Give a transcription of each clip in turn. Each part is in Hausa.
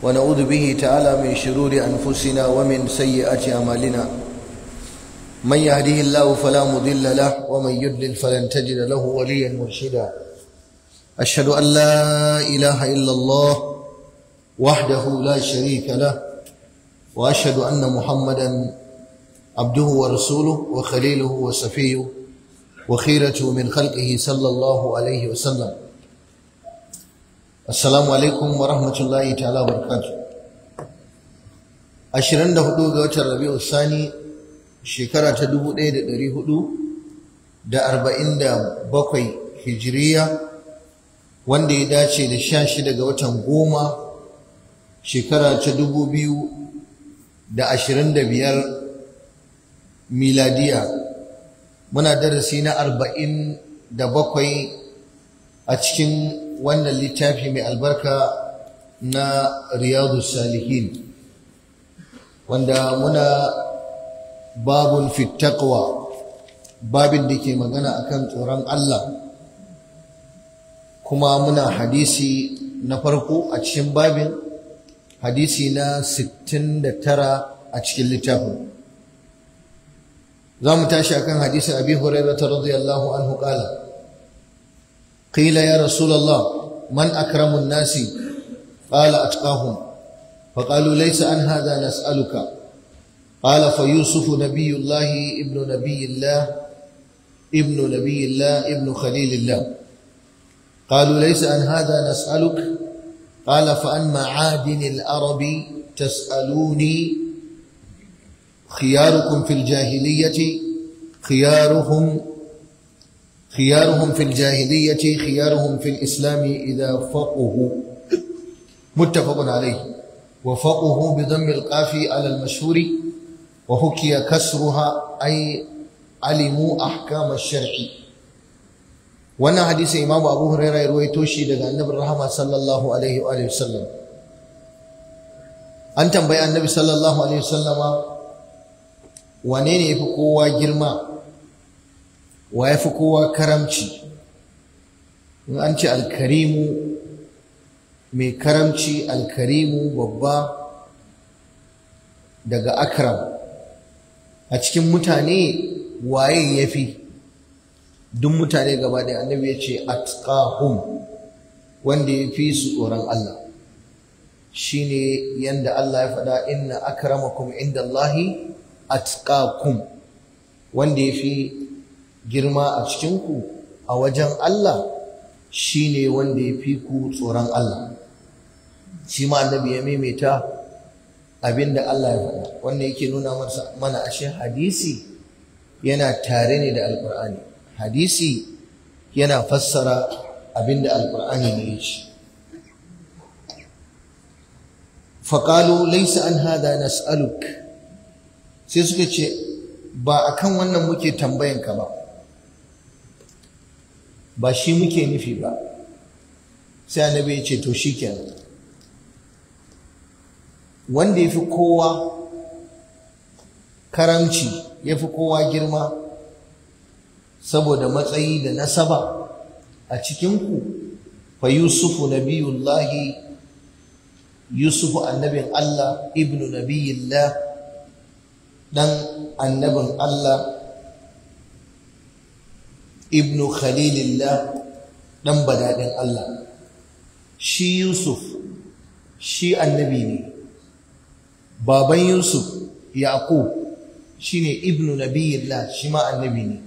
ونعوذ به تعالى من شرور أنفسنا ومن سيئات أعمالنا. من يهده الله فلا مضل له ومن يضلل فلن تجد له وليا مرشدا. أشهد أن لا إله إلا الله وحده لا شريك له، وأشهد أن محمدا عبده ورسوله وخليله وصفيه وخيرته من خلقه صلى الله عليه وسلم. Assalamu alaikum wa rahmatullahi ta'ala wa barakatuh. 24 ga watan Rabi'ul Sani shekara ta 1447 Hijriya, wanda ya dace da 16 ga watan 10 shekara ta 2025 miladiya. Muna darasi na 47 a cikin wannan littafi mai albarka na Riyadus Salihin, wanda muna babun fit taqwa, babin da ke magana akan tsoron Allah, kuma muna hadisi na farko a cikin babin, hadisi na 69 a cikin littafin. za mu tashi akan hadisin Abi Hurairah radiyallahu anhu qala قيل يا رسول الله من أكرم الناس؟ قال أتقاهم. فقالوا ليس عن هذا نسألك. قال فيوسف نبي الله ابن نبي الله ابن خليل الله. قالوا ليس عن هذا نسألك. قال فعن معادن العرب تسألوني. خياركم في الجاهلية خيارهم في الجاهلية خيارهم في الإسلام إذا فقهوا. متفق عليه. وفقهوا بضم القاف على المشهور، وحكي كسرها أي علموا أحكام الشرع. وانا حديث إمام أبو هريرة يروي توشي دغ النبي الرحمة صلى الله عليه وآله وسلم. أن تنبأ النبي صلى الله عليه وسلم ونين يفقوا جرما wa ya fi kowa karamci. in an ce alkarimu mai karamci, alkarimu babba daga akram. A cikin mutane waye ya fi? duk mutane gaba ɗaya annabi ya ce atqahum, wanda ya fi su tsoron Allah. shine yanda Allah ya faɗa, inna akramakum indallahi atqakum. wanda ya fi girma a cikinku a wajen Allah shine wanda ya fi ku tsoron Allah. shi ma annabi ya maimaita abinda Allah ya faɗa. wannan yake nuna mana ashe hadisi yana tare ne da alqur'ani. hadisi yana fassara abinda alqur'ani ne ya ce. faqalu laysa an hada nas'aluk. sai suka ce ba akan wannan muke tambayanka ba, ba shi muke nufi ba. sai annabi ya ce to shikenan, wanda ya fi kowa karamci, ya fi kowa girma saboda matsayi da nasaba a cikinku, fa yusufu nabiyullahi, yusufu annabin Allah, ibnu nabiyillah, dan annabin Allah, ibnu khalilillah, dan badadin Allah. shi Yusuf shi annabi ne. baban Yusuf Yaqub shine ibnu nabiyillah, shi ma annabi ne.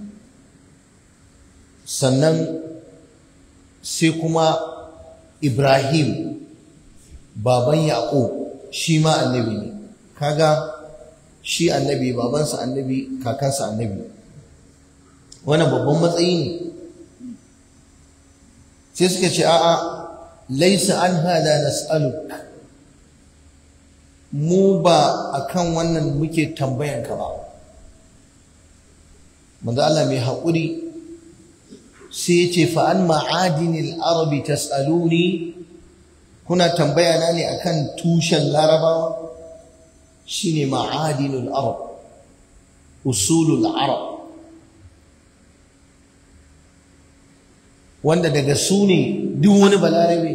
sannan sai kuma Ibrahim baban Yaqub shi ma annabi ne. kaga shi annabi, babansa annabi, kakansa annabi. wannan babban matsayi ne. sai suka ce a'a, laisa an hada nas'aluk, mu ba akan wannan muke tambayanka ba. manzo Allah mai haƙuri sai ya ce fa an ma'adinil arabi tas'aluni, kuna tambaya na ne akan tushen larabawa. shine ma'adinul arab, usulul arab, wanda daga su ne duk wani balarabe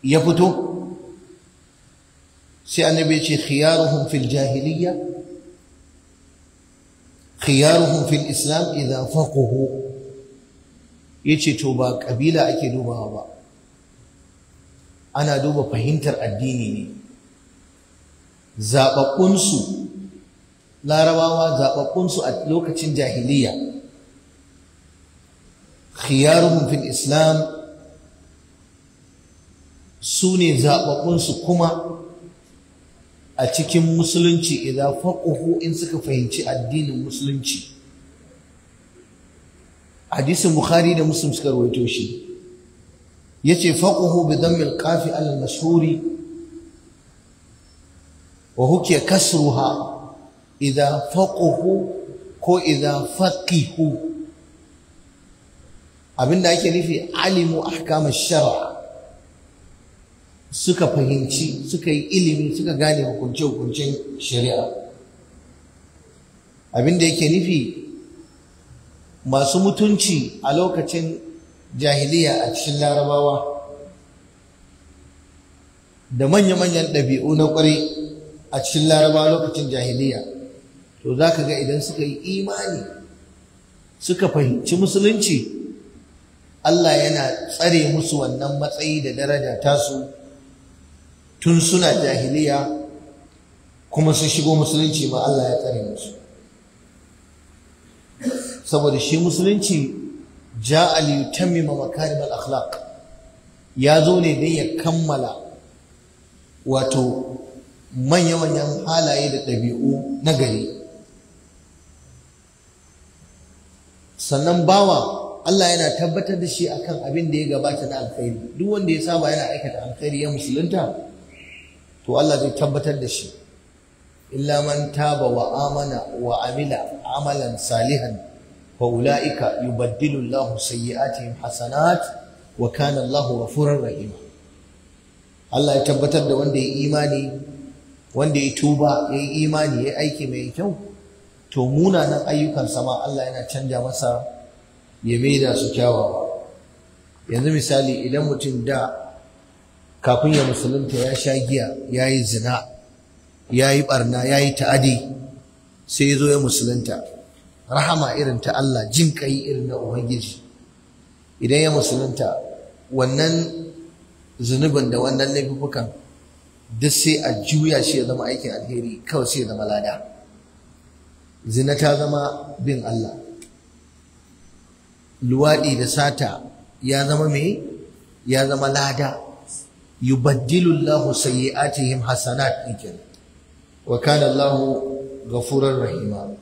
ya fito sai annabi ya ce khiyaruhum fil jahiliya khiyaruhum fil islam idza faqahu, yace to ba kabila ake dubawa ba, ana duba fahimtar addini ne. Zaɓaɓɓunsu larabawa, zaɓaɓɓunsu a lokacin jahiliya, khiyaruhum fil islam, su ne zaɓaɓɓunsu kuma a cikin musulunci idan faƙuhu, in suka fahimci addinin musulunci. Hadisin Bukhari da Muslim suka rawaito shi, yace faquhu bi dhammil qafi ala al-mashhuri wa hukiya kasruha idha faquhu ko idha faqihu. Abinda ake nufi alimu ahkam ash-shar', suka fahimci, suka yi ilimi, suka gane hukunce-hukuncen shari'a. Abinda yake nufi masu mutunci a lokacin jahiliya a cikin larabawa da manya-manyan ɗabi'u na ƙwarai a cikin larabawa lokacin jahiliya, to za ka ga idan suka yi imani suka fahimci musulunci, Allah yana tsare musu wannan matsayi da daraja tasu tun suna jahiliya, kuma su shigo musulunci ma Allah ya tsare musu. Saboda shi musulunci ja'a li yutammima makarim al-akhlaq, ya zo ne dai ya kammala wato manya-manyan halaye da ɗabi'u na gari. Sannan bawa Allah yana tabbatar da shi akan abin da ya gabata na alkhairi. Duk wanda ya saba yana aikata alkhairi ya musulunta, to Allah zai tabbatar da shi. Illa man taba wa amana wa amila amalan salihan fa ulaika yubaddilu Allahu sayyi'atihim hasanat wa kana Allahu ghafurur rahim. Allah ya tabbatar da wanda ya imani, wanda ya tuba, ya yi imani, ya aiki mai kyau, to munanan ayyukan sama Allah yana canja masa, ya maida su kyawawa. Yanzu misali, idan mutum da kafin ya musulunta ya sha giya, ya yi zina, ya yi barna, ya yi ta'adi, sai ya zo ya musulunta, rahama irin ta Allah, jin kai irin na Ubangiji, idan ya musulunta, wannan zunubin da wannan laifukan duk sai a juya shi ya zama aikin alheri, kawai sai ya zama lada. Zina ta zama bin Allah, luwaɗi da sata ya zama me? Ya zama lada. Yubaddilu Allahu sayyi'atihim hasanat ikin wa kana Allahu ghafurur rahima.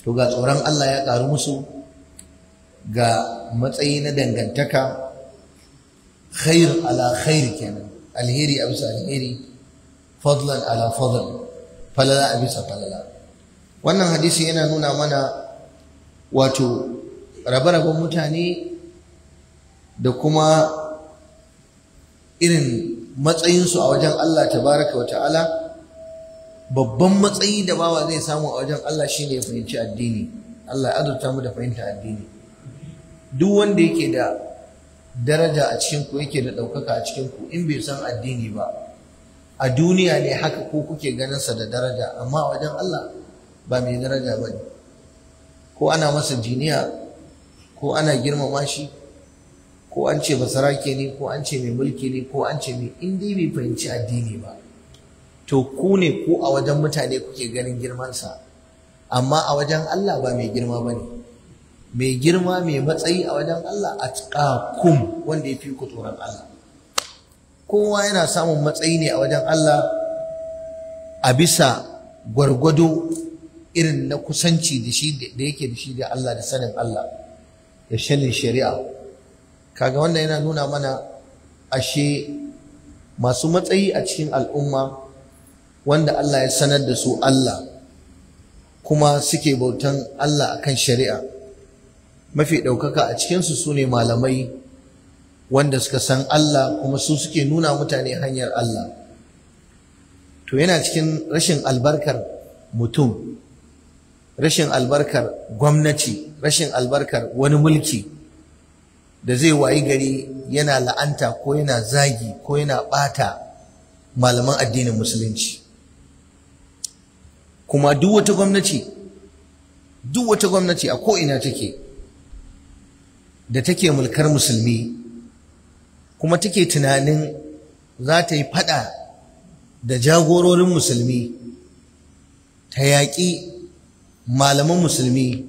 To ga tsoron Allah ya ƙaru musu, ga matsayi na dangantaka, khair ala khair kenan, alheri a bisa alheri, fadlan ala fadl, falala a bisa falala. Wannan hadisi yana nuna mana wato rabe-raben mutane da kuma irin matsayinsu a wajen Allah tabaraka wa ta'ala. Babban matsayi da bawa zai samu a wajen Allah shine ya fahimci addini. Allah ya azurta mu da fahimta addini. Duk wanda yake da daraja a cikin ku, yake da ɗaukaka a cikin ku, in bai san addini ba, a duniya ne haka ko kuke ganin sa da daraja, amma a wajen Allah ba mai daraja bane. Ko ana masa jiniya, ko ana girmama shi, ko an ce basarake ne, ko an ce mai mulki ne, ko an ce mai, in dai bai fahimci addini ba, to ku ne ko a wajen mutane kuke ganin girmansa, amma a wajen Allah ba mai girma ba ne. Mai girma, mai matsayi a wajen Allah atqakum, wanda ya fi ku tsoron Allah. Kowa yana samun matsayi ne a wajen Allah a bisa gwargwado irin na kusanci da shi da yake da shi da Allah, da sanin Allah, da sanin shari'a. Kaga wannan yana nuna mana ashe masu matsayi a cikin al'umma wanda Allah ya sanar da su Allah kuma suke bautan Allah akan shari'a, mafi ɗaukaka a cikinsu su ne malamai wanda suka san Allah kuma su suke nuna mutane hanyar Allah. To yana cikin rashin albarkar mutum, rashin albarkar gwamnati, rashin albarkar wani mulki, da zai wayi gari yana la'anta ko yana zagi ko yana ɓata malaman addinin musulunci. Kuma duk wata gwamnati a ko'ina take da take mulkar musulmi kuma take tunanin za ta yi fada da jagororin musulmi, ta yaƙi malaman musulmi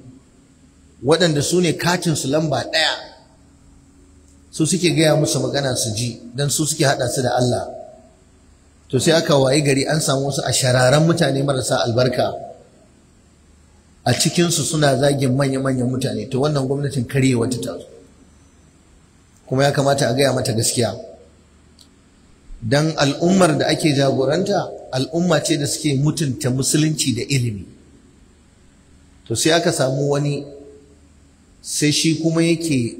waɗanda su ne katinsu lamba ɗaya, su suke gaya musu magana su ji don su suke haɗa su da Allah. To sai aka wayi gari an samu wasu ashararan mutane marasa albarka a cikinsu suna zagin manya-manyan mutane. To wannan gwamnatin karyewa ta tazo, kuma ya kamata a gaya mata gaskiya, don al'ummar da ake jagoranta al'umma ce da suke mutunta musulunci da ilimi. To sai aka samu wani sai shi kuma yake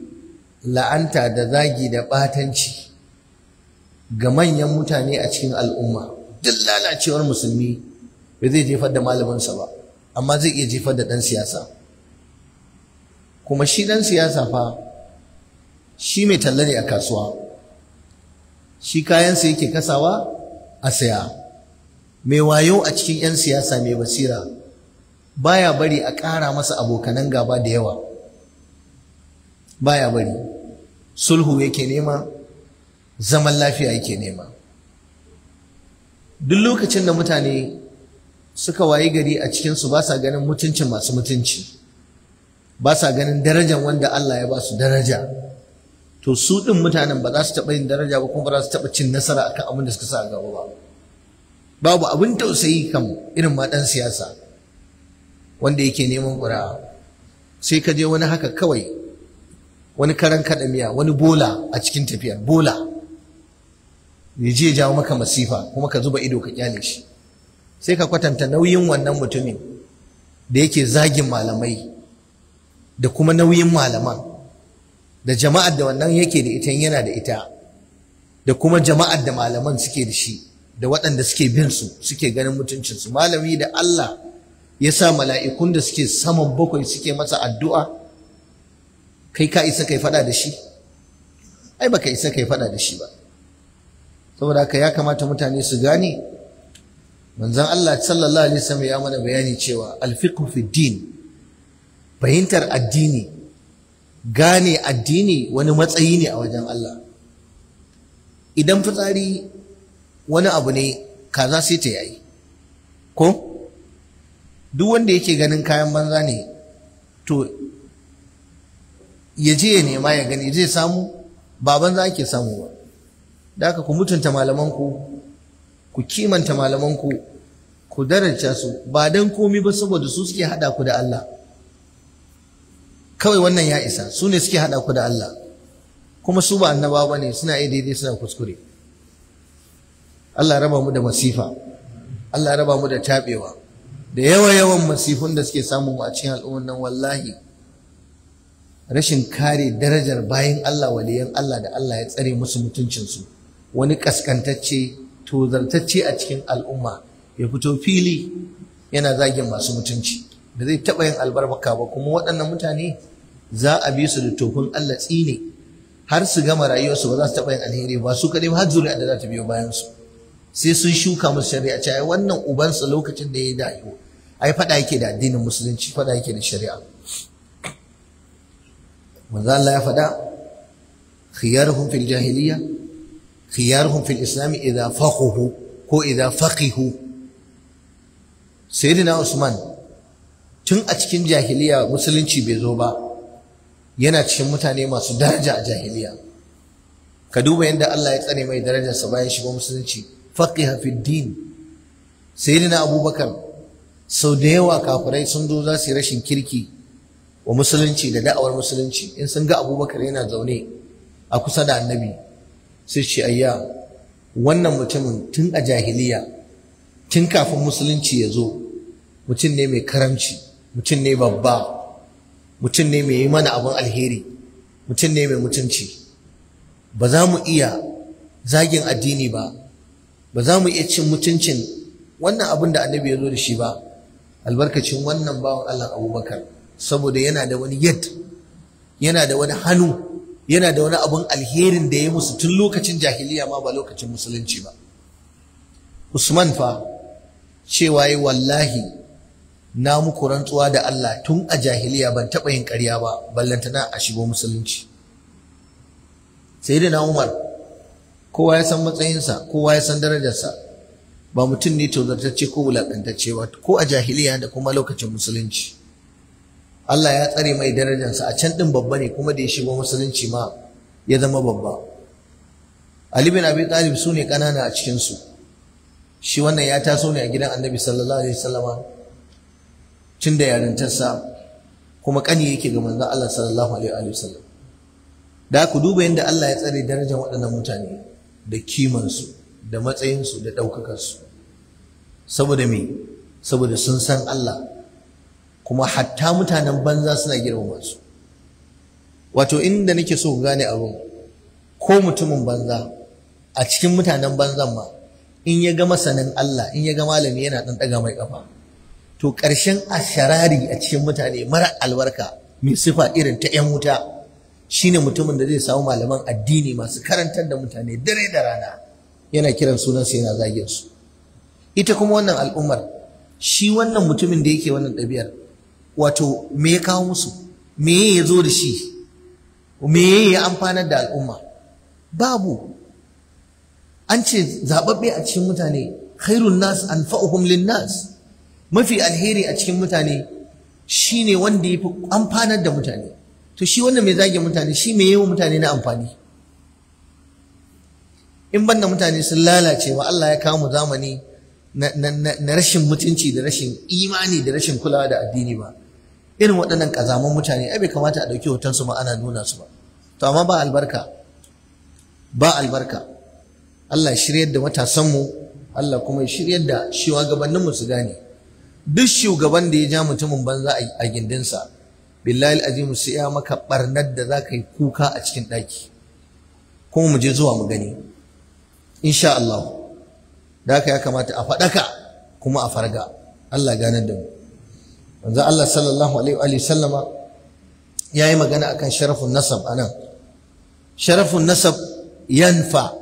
la'anta da zagi da ɓatanci ga manyan mutane a cikin al'umma. Duk lalacewar musulmi bai zai jefar da malaminsa ba, amma zai iya jefar da ɗan siyasa. Kuma shi ɗan siyasa fa shi mai talla ne a kasuwa, shi kayansa yake kasawa a saya. Mai wayo a cikin 'yan siyasa mai basira baya bari a ƙara masa abokanan gaba da yawa, baya bari. Sulhu yake nema, zaman lafiya yake nema. Duk lokacin da mutane suka wayi gari a cikinsu ba sa ganin mutuncin masu mutunci, ba sa ganin darajar wanda Allah ya ba su daraja, to su ɗin mutanen ba za su taɓa yin daraja ba, kuma ba za su taɓa cin nasara akan abin da suka sa a gaba ba. Babu abin tausayi kan irin ma ɗan siyasa wanda yake neman ƙuri'a. Sai ka je wani haka kawai, wani karan kaɗa miya, wani bola a cikin tafiyar, bola ya je jawo maka masifa kuma ka zuba ido ka kyale shi. Sai ka kwatanta nauyin wannan mutumin da yake zagin malamai da kuma nauyin malaman da jama'ar da wannan yake da ita yana da ita, da kuma jama'ar da malaman suke da shi, da waɗanda suke bin su suke ganin mutuncinsu. Malami da Allah ya sa mala'ikun da suke saman bakwai suke masa addu'a, kai ka isa kai faɗa da shi? Ai baka isa kai faɗa da shi ba. Saboda haka ya kamata mutane su gane, manzon Allah sallallahu alaihi wasallam ya mana bayani cewa al-fiqhu fi din, fahimtar addini, gane addini wani matsayi ne a wajen Allah. Idan fitsari wani abu ne, kaza sai ta yayi ko? Duk wanda yake ganin kayan banza ne, to ya je ya nema ya gani zai samu, ba banza ake samu ba. Da haka ku mutunta malamanku, ku kimanta malamanku, ku daraja su, ba dan komi ba saboda su suke hada ku da Allah. Kawai wannan ya isa, su ne suke hada ku da Allah, kuma su ba annaba ba ne, suna yi daidai suna kuskure. Allah raba mu da masifa, Allah raba mu da taɓewa, da yawan masifun da suke samu a cikin al'ummar nan. Wallahi rashin kare darajar bayan Allah, waliyan Allah da Allah ya tsare musu mutuncinsu. Wani kaskantacce, tozartacce a cikin al'umma ya fito fili yana zagin masu mutunci, da zai taɓa yin albarka ba. Kuma waɗannan mutane za a bi su da tofin Allah tsine har su gama rayuwarsu, ba za su taɓa yin alheri ba su kaɗai, har zuri'a da za ta biyo bayansu. Sai sun shuka musu shari'a, ce ai wannan ubansa lokacin da ya dawo ai faɗa yake da addinin musulunci, faɗa yake da shari'a. Manzo Allah ya faɗa, khiyaruhum fil jahiliya khiyaruhum fil islam idza faqihu ko idza faqihu. Sayyidina Usman tun a cikin jahiliya musulunci bai zo ba, yana cikin mutane masu daraja a jahiliya. Ka duba yadda Allah ya tsare mai darajarsa bayan shiga musulunci, faqiha fid din. Sayyidina Abubakar sau da yawa kafirai sun zo za su yi rashin kirki wa musulunci da da'awar musulunci, in sun ga Abubakar yana zaune a kusa da annabi sai ce ayya, wannan mutumin tun a jahiliya, tun kafin musulunci ya zo, mutum ne mai karamci, mutum ne babba, mutum ne mai yi mana abin alheri, mutum ne mai mutunci. Ba za mu iya zagin addini ba, ba za mu iya cin mutuncin wannan abin da annabi ya zo da shi ba, albarkacin wannan bawan Allah Abubakar, saboda yana da wani yad, yana da wani hannu yana da wani abun alherin da ya musu tun lokacin jahiliya ma ba lokacin musulunci ba. Usman fa cewa yi wallahi na muku rantsuwa da Allah tun a jahiliya ban taɓa yin ƙarya ba ballantana a shigo musulunci. Sayyidina Umar kowa ya san matsayinsa, kowa ya san darajarsa, ba mutum ne tozartacce ko wulaƙantacce ba ko a jahiliya da kuma lokacin musulunci. Allah ya tsare mai darajarsa, a can ɗin babba ne kuma da ya shigo musulunci ma ya zama babba. Ali bin Abi Talib su ne ƙanana a cikinsu, shi wannan ya taso ne a gidan Annabi sallallahu alaihi wasallama tun da yarintarsa, kuma ƙani yake ga manzon Allah sallallahu alaihi wasallam. Da ku duba yadda Allah ya tsare darajar waɗannan mutane da kimansu da matsayinsu da ɗaukakarsu. Saboda me? Saboda sun san Allah, kuma hatta mutanen banza suna girmama su. Wato inda nake so ku gane abin, ko mutumin banza a cikin mutanen banzan ma in ya ga masanin Allah, in ya ga malami yana ɗan ɗaga mai ƙafa, to ƙarshen asharari a cikin mutane mara albarka mai sifa irin ta 'yan wuta shine mutumin da zai samu malaman addini masu karantar da mutane dare da rana yana kiran sunansu yana zagin su. Ita kuma wannan al'ummar, shi wannan mutumin da yake wannan ɗabi'ar, wato me ya kawo musu, me ya zo da shi, me ya amfanar da al'umma? Babu. An ce zaɓaɓɓe a cikin mutane khairun nas anfa'uhum lin nas, mafi alheri a cikin mutane shine wanda ya fi amfanar da mutane. To shi wannan mai zage mutane, shi mai yawan mutane na amfani? In banda mutane sun lalace wa Allah ya kawo mu zamani na rashin mutunci da rashin imani da rashin kulawa da addini ba, irin waɗannan ƙazaman mutane ai bai kamata a ɗauki hotonsu ma ana nuna su ba. To amma ba albarka, ba albarka. Allah ya shiryar da matasanmu, Allah kuma ya shiryar da shugabanninmu su gane, duk shugaban da ya ja mutumin banza a gindinsa, billahi alazim sai ya maka barnar da za ka yi kuka a cikin ɗaki. Kuma mu je zuwa mu gani insha Allah. Da haka ya kamata a faɗaka kuma a farga. Allah ganar da mu. Manzo Allah sallallahu alaihi wa sallama ya yi magana akan sharafun nasab anan. Sharafun nasab yanfa,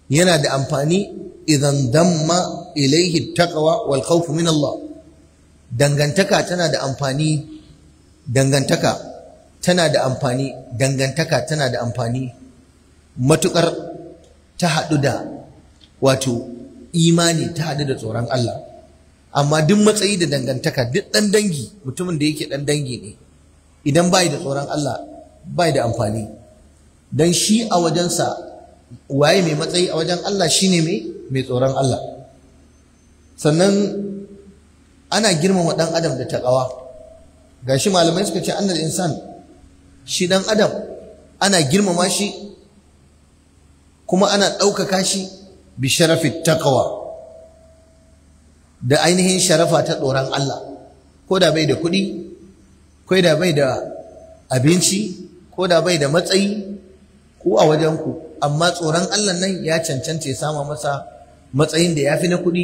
yana da amfani idan damma ilaihi taqwa wal khawf min Allah. Dangantaka tana da amfani, dangantaka tana da amfani, dangantaka tana da amfani matukar ta haɗu da wato imani, ta haɗu da tsoron Allah. Amma duk matsayi da dangantaka, duk ɗan dangi, mutumin da yake ɗan dangi ne, idan bai da tsoron Allah bai da amfani. Dan shi a wajensa waye mai matsayi a wajen Allah shine mai tsoron Allah. Sannan ana girmama ɗan adam da taƙawa. Gashi malamai suka ce annal insan, shi ɗan adam ana girmama shi kuma ana ɗaukaka shi bi sharafi taqwa, da ainihin sharafa ta tsoron Allah. Ko da bai da kuɗi, ko da bai da abinci, ko da bai da matsayi ko a wajen ku, amma tsoron Allah nan ya cancanta ya sama masa matsayin da ya fi na kuɗi,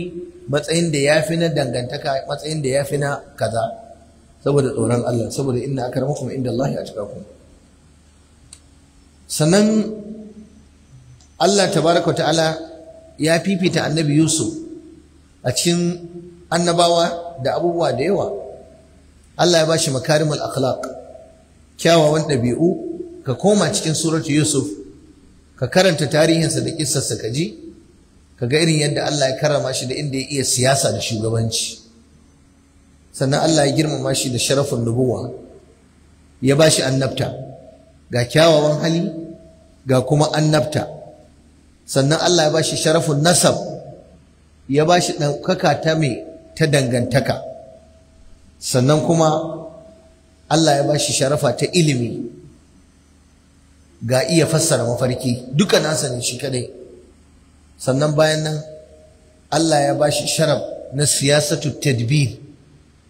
matsayin da ya fi na dangantaka, matsayin da ya fi na kaza, saboda tsoron Allah, saboda inna akramakum indallahi atqakum. Sannan Allah tabaraka wa ta'ala ya fifita annabi Yusuf a cikin annabawa da abubuwa da yawa. Allah ya bashi makarimul akhlaq, kyawawan ɗabi'u. Ka koma cikin suratu Yusuf ka karanta tarihinsa da kissarsa ka ji, ka ga irin yadda Allah ya karrama shi da inda ya iya siyasa da shugabanci. Sannan Allah ya girmama shi da sharafin nubuwa, ya bashi annabta, ga kyawawan hali ga kuma annabta. Sannan Allah ya bashi sharafin nasab, ya bashi ɗaukaka ta dangantaka. Sannan kuma Allah ya bashi sharafa ta ilimi, ga iya fassara mafarki, duka nasa ne shi kadai. Sannan bayan nan Allah ya bashi sharaf na siyasatu tadbir,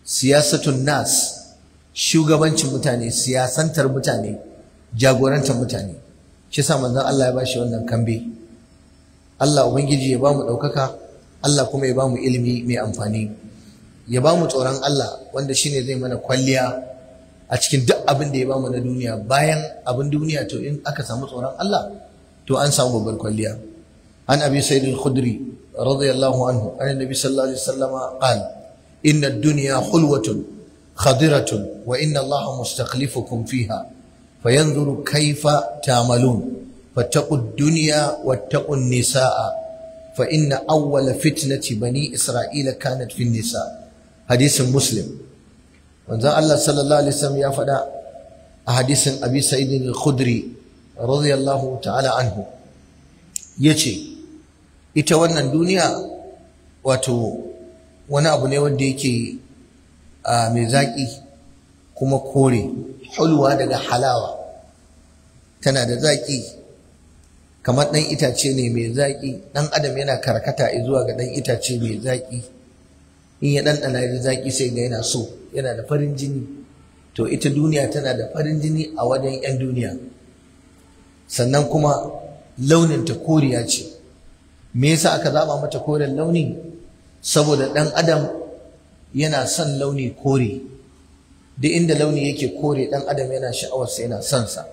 siyasatun nas, shugabancin mutane, siyasantar mutane, jagorantar mutane. Shi yasa manzon Allah ya bashi wannan kambe. Allah ubangiji ya bamu ɗaukaka, Allah kuma ya bamu ilimi mai amfani, ya bamu tsoron Allah wanda shine zai mana kwalliya a cikin duk abin da ya bamu na duniya. Bayan abin duniya to in aka samu tsoron Allah to an samu babbar kwalliya. An Abi Sa'id al-Khudri radiyallahu anhu an Nabi sallallahu alaihi wasallam qala inna ad-dunya hulwatun khadiratun wa inna Allah mustakhlifukum fiha fayanzuru kayfa ta'malun fattaqu ad-dunya wattaqu an-nisaa fa inna awwala fitnati bani Isra'ila kanat fi an-nisaa. Hadisin Muslim. Manzon Allah sallallahu alaihi wasallam ya faɗa a hadisin Abi Sa'id al-Khudri radiyallahu ta'ala anhu yace ita wannan duniya wato wani abu ne wanda yake mai zaki kuma kore, hulwa daga halawa, tana da zaki kamar ɗan itace ne mai zaki. ɗan adam yana karkata zuwa ga ɗan itace mai zaki, in ya ɗanɗana da zaki sai ga yana so, yana da farin jini. To ita duniya tana da farin jini a wajen 'yan duniya, sannan kuma launinta koriya ce. Me yasa aka zaba mata koren launi? Saboda ɗan adam yana son launi kore. Duk inda launi yake kore ɗan adam yana sha'awarsa, yana son sa.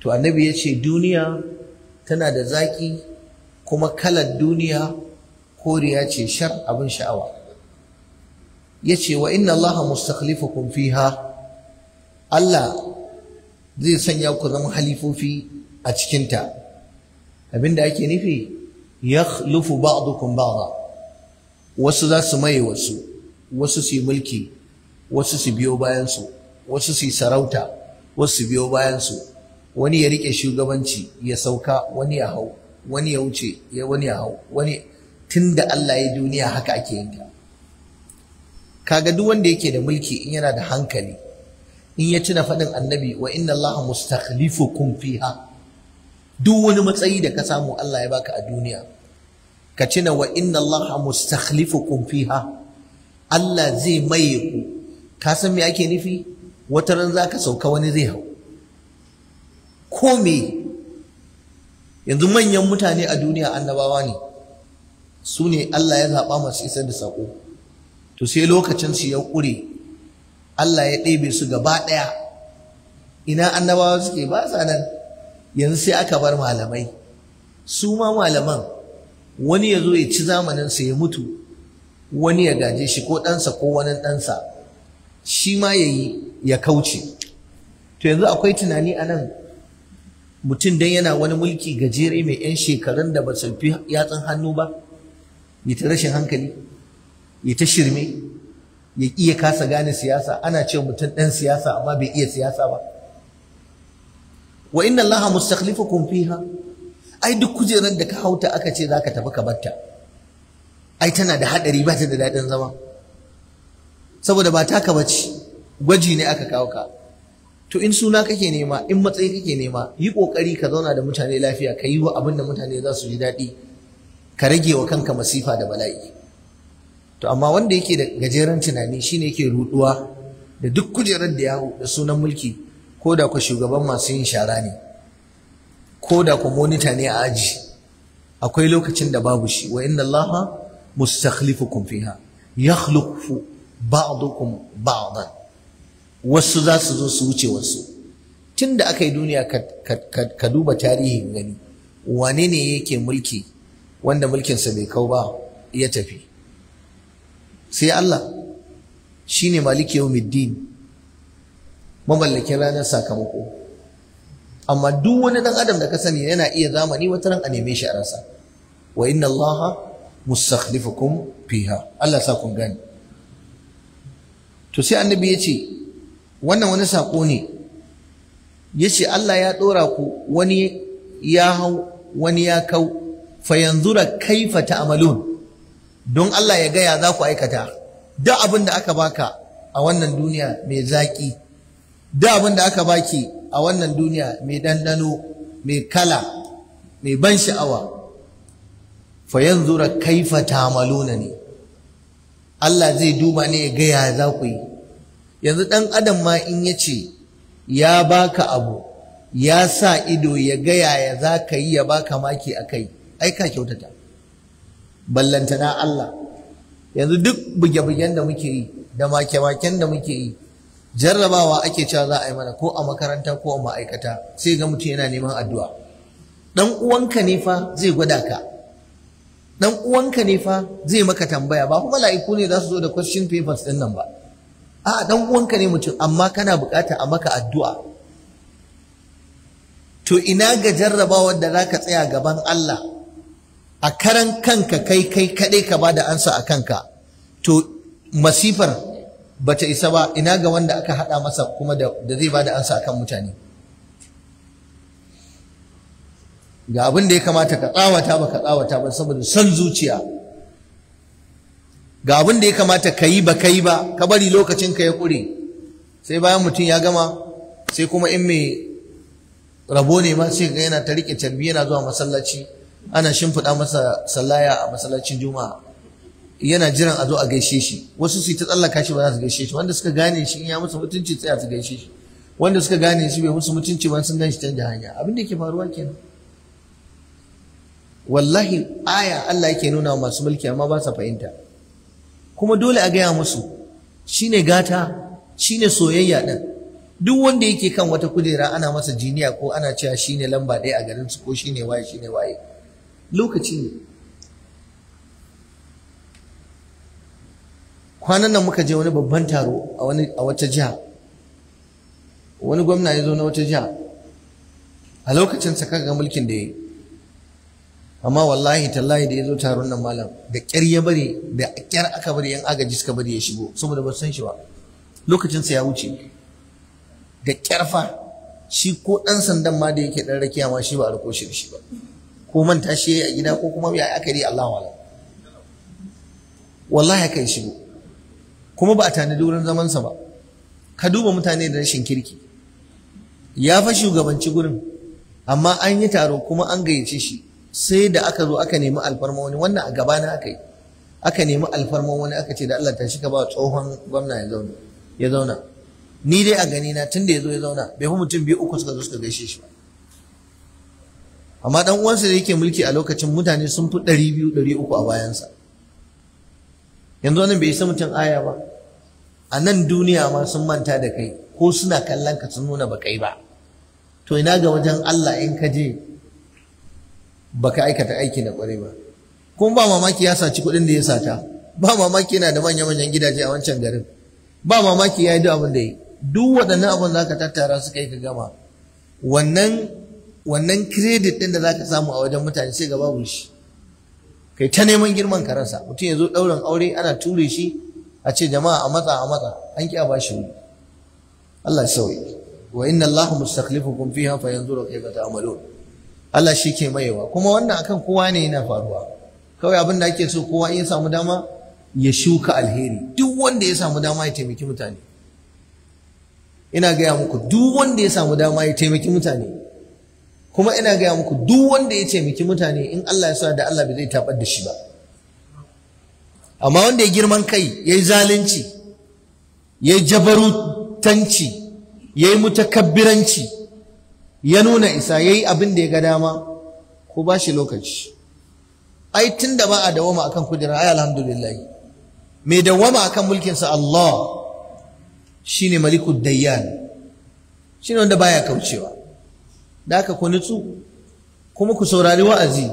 To annabi ya ce duniya tana da zaki kuma kalar duniya koriya ce shar, abin sha'awa. Ya ce wa inna Allah mustakhlifukum fiha, Allah zai sanya ku zama halifofi a cikinta. Abinda ake nufi yakhlufu ba'dukum ba'da, wasu za su maye wasu, wasu su yi mulki, wasu su biyo bayansu, wasu su yi sarauta, wasu su biyo bayansu. Wani ya rike shugabanci ya sauka, wani ya hau, wani ya wuce, wani ya hau, wani. Tunda Allah ya duniya haka ake yin ta. Kaga duk wanda yake da mulki in yana da hankali, in ya tuna faɗin annabi wa inna Allah mustakhlifukum fiha, duk wani matsayi da ka samu Allah ya baka a duniya, ka tuna wa inna Allah mustakhlifukum fiha, Allah zai maye ku. Ka san me ake nufi? Wata ran zaka sauka, wani zai hau. Ko me? Yanzu manyan mutane a duniya annabawa ne, su ne Allah ya zaɓa masu isar da saƙo. To sai lokacin su ya ƙure, Allah ya ɗebe su gaba ɗaya. Ina annabawa suke? Ba sa nan. Yanzu sai aka bar malamai. Su ma malaman, wani ya zo ya ci zamaninsa ya mutu, wani ya gaje shi, ko ɗansa ko wani ɗansa, shi ma ya yi ya kauce. To yanzu akwai tunani a nan, mutum dan yana wani mulki gajere mai 'yan shekarun da ba su fi yatsun hannu ba, ya ta rashin hankali, ya ta shirme, ya iya kasa gane siyasa. Ana ce mutum ɗan siyasa amma bai iya siyasa ba. Wa inna Allaha mustakhlifukum fiha, ai duk kujerar da ka hauta aka ce zaka tafi ka batta, ai tana da hadari, ba ta da daɗin zama, saboda ba taka bace, gwaji ne aka kawo ka. To in suna kake nema, in matsayi kake nema, yi kokari ka zauna da mutane lafiya, ka yi wa abin da mutane za su ji daɗi, ka rage wa kanka masifa da bala'i. To amma wanda yake da gajeren tunani shine yake ruduwa da duk kujerar da ya hau da sunan mulki, ko da ku shugaban masu yin shara ne, ko da ku monita ne a aji, akwai lokacin da babu shi. Wa inna Allaha mustakhlifukum fiha yakhluqu ba'dukum ba'dan, wasu za su zo su wuce wasu. Tunda aka yi duniya ka duba tarihi gani, wane ne yake mulki wanda mulkinsa bai kau ba ya tafi? Sai Allah shine maliki yawmiddin, mamallakin ranar sakamako. Amma duk wani dan adam da ka sani yana iya zamani wata ran a neme shi a rasa. Wa inna Allaha mustakhlifukum fiha. Allah sa kun gani. To sai annabi ya ce wannan wani sako ne, ya ce Allah ya ɗora ku, wani ya hau wani ya kau, fayanzura kaifa ta'malun, don Allah ya gaya za ku aikata. Duk abin da aka baka a wannan duniya mai zaki, duk abin da aka baki a wannan duniya mai ɗanɗano, mai kala, mai ban sha'awa, fayanzura kaifa ta'maluna ne. Allah zai duba ne ya gaya za ku yi. Yanzu ɗan adam ma in ya ce ya baka abu, ya sa ido ya gaya ya za ka yi, ya baka maki a kai, ai ka kyautata. Ballantana Allah. Yanzu duk buge-bugen da muke yi da make-maken da muke yi, jarrabawa ake cewa za a yi mana ko a makaranta ko a ma'aikata, sai ga mutum yana neman addu'a. Dan uwanka ne fa zai gwada ka, dan uwanka ne fa zai maka tambaya, ba kuma mala'iku ne za su zo da question papers din nan ba. A'a, dan uwanka ne mutum, amma kana bukata a maka addu'a. To ina ga jarrabawar da zaka tsaya gaban Allah a karan kanka kai kadai ka bada ansa a kanka, to masifar bata isa ba, ina ga wanda aka hada masa kuma da zai bada ansa akan mutane. Ga abin da ya kamata ka tsawata ba ka tsawata ba saboda son zuciya, ga abin da ya kamata ka yi ba ka yi ba, ka bari lokacin ka ya kure, sai bayan mutum ya gama, sai kuma in mai rabo ne ma sai ga yana ta rike carbi yana zuwa masallaci, ana shimfiɗa masa sallaya a masallacin juma'a, yana jiran a zo a gaishe shi. Wasu su ta tsallaka shi ba za su gaishe shi, wanda suka gane shi in ya musu mutunci tsaya su gaishe shi, wanda suka gane shi bai musu mutunci ba sun gan shi canja hanya. Abin da yake faruwa kenan. Wallahi aya Allah yake nuna wa masu mulki amma ba sa fahimta, kuma dole a gaya musu shine gata, shine soyayya din. Duk wanda yake kan wata kujera ana masa jiniya ko ana cewa shine lamba ɗaya a garin su ko shine waye, lokaci ne. Kwanan nan muka je wani babban taro a wata jiha, wani gwamna ya zo na wata jiha, a lokacin sa kaga mulkin da ya yi, amma wallahi tallahi da ya zo taron nan malam da ƙyar ya bari, da ƙyar aka bari yan agaji suka bari ya shigo saboda ba san shi ba, lokacin sa ya wuce. Da ƙyar fa, shi ko ɗan sandan ma da yake ɗan rakiya ma shi ba a rako shi da shi ba, ko manta shi a gida ko kuma ya aka yi Allah wala, wallahi aka yi shigo, kuma ba a tanadi wurin zamansa ba. Ka duba mutane da rashin kirki, ya fa shugabanci gurin amma an yi taro kuma an gayyace shi, sai da aka zo aka nemi alfarma wani, wannan a gabana aka yi, aka nemi alfarma wani aka ce da Allah ta shi ka ba tsohon gwamna ya zauna. Ni dai a gani na tun da ya zo ya zauna bai fi mutum 2-3 suka zo suka gaishe shi ba, amma dan uwansa da yake mulki a lokacin mutane sun fi 200-300 a bayansa. Yanzu wannan bai isa mutum aya ba. A nan duniya ma sun manta da kai, ko suna kallon ka sun nuna ba kai ba, to ina ga wajen Allah in ka je baka aikata aiki na kwarai ba. Kuma ba mamaki ya saci kuɗin da ya sata, ba mamaki yana da manya-manyan gidaje a wancan garin, ba mamaki ya yi duk abin da yi. Duk waɗannan abin za ka tattara su kai ka gama, wannan credit ɗin da za ka samu a wajen mutane sai ga babu shi. Kai ta neman girman ka rasa, mutum ya zo ɗaurin aure ana ture shi a ce jama'a a matsa an ki a ba shi wuri. Allah ya sauye. Wa inna Allaha mustakhlifukum fiha fayanzuru kayfa ta'malun. Allah shi ke mayewa, kuma wannan akan kowa ne yana faruwa. Kawai abin da ake so kowa in ya samu dama ya shuka alheri. Duk wanda ya samu dama ya taimaki mutane. Ina gaya muku, duk wanda ya samu dama ya taimaki mutane. Kuma ina gaya muku, duk wanda ya taimaki mutane in Allah ya sa da Allah bai zai tabar da shi ba. Amma wanda ya girman kai, ya yi zalunci, ya yi jabarutanci, ya yi mutakabbiranci, ya nuna isa, ya yi abin da ya ga dama, ko ba shi lokaci. Ai tun da ba a dawama akan kujera, ai alhamdulillah. Mai dawama akan mulkinsa Allah shine Malikud Dayyan, shine wanda baya kaucewa. Da haka ku nutsu kuma ku saurari wa'azi,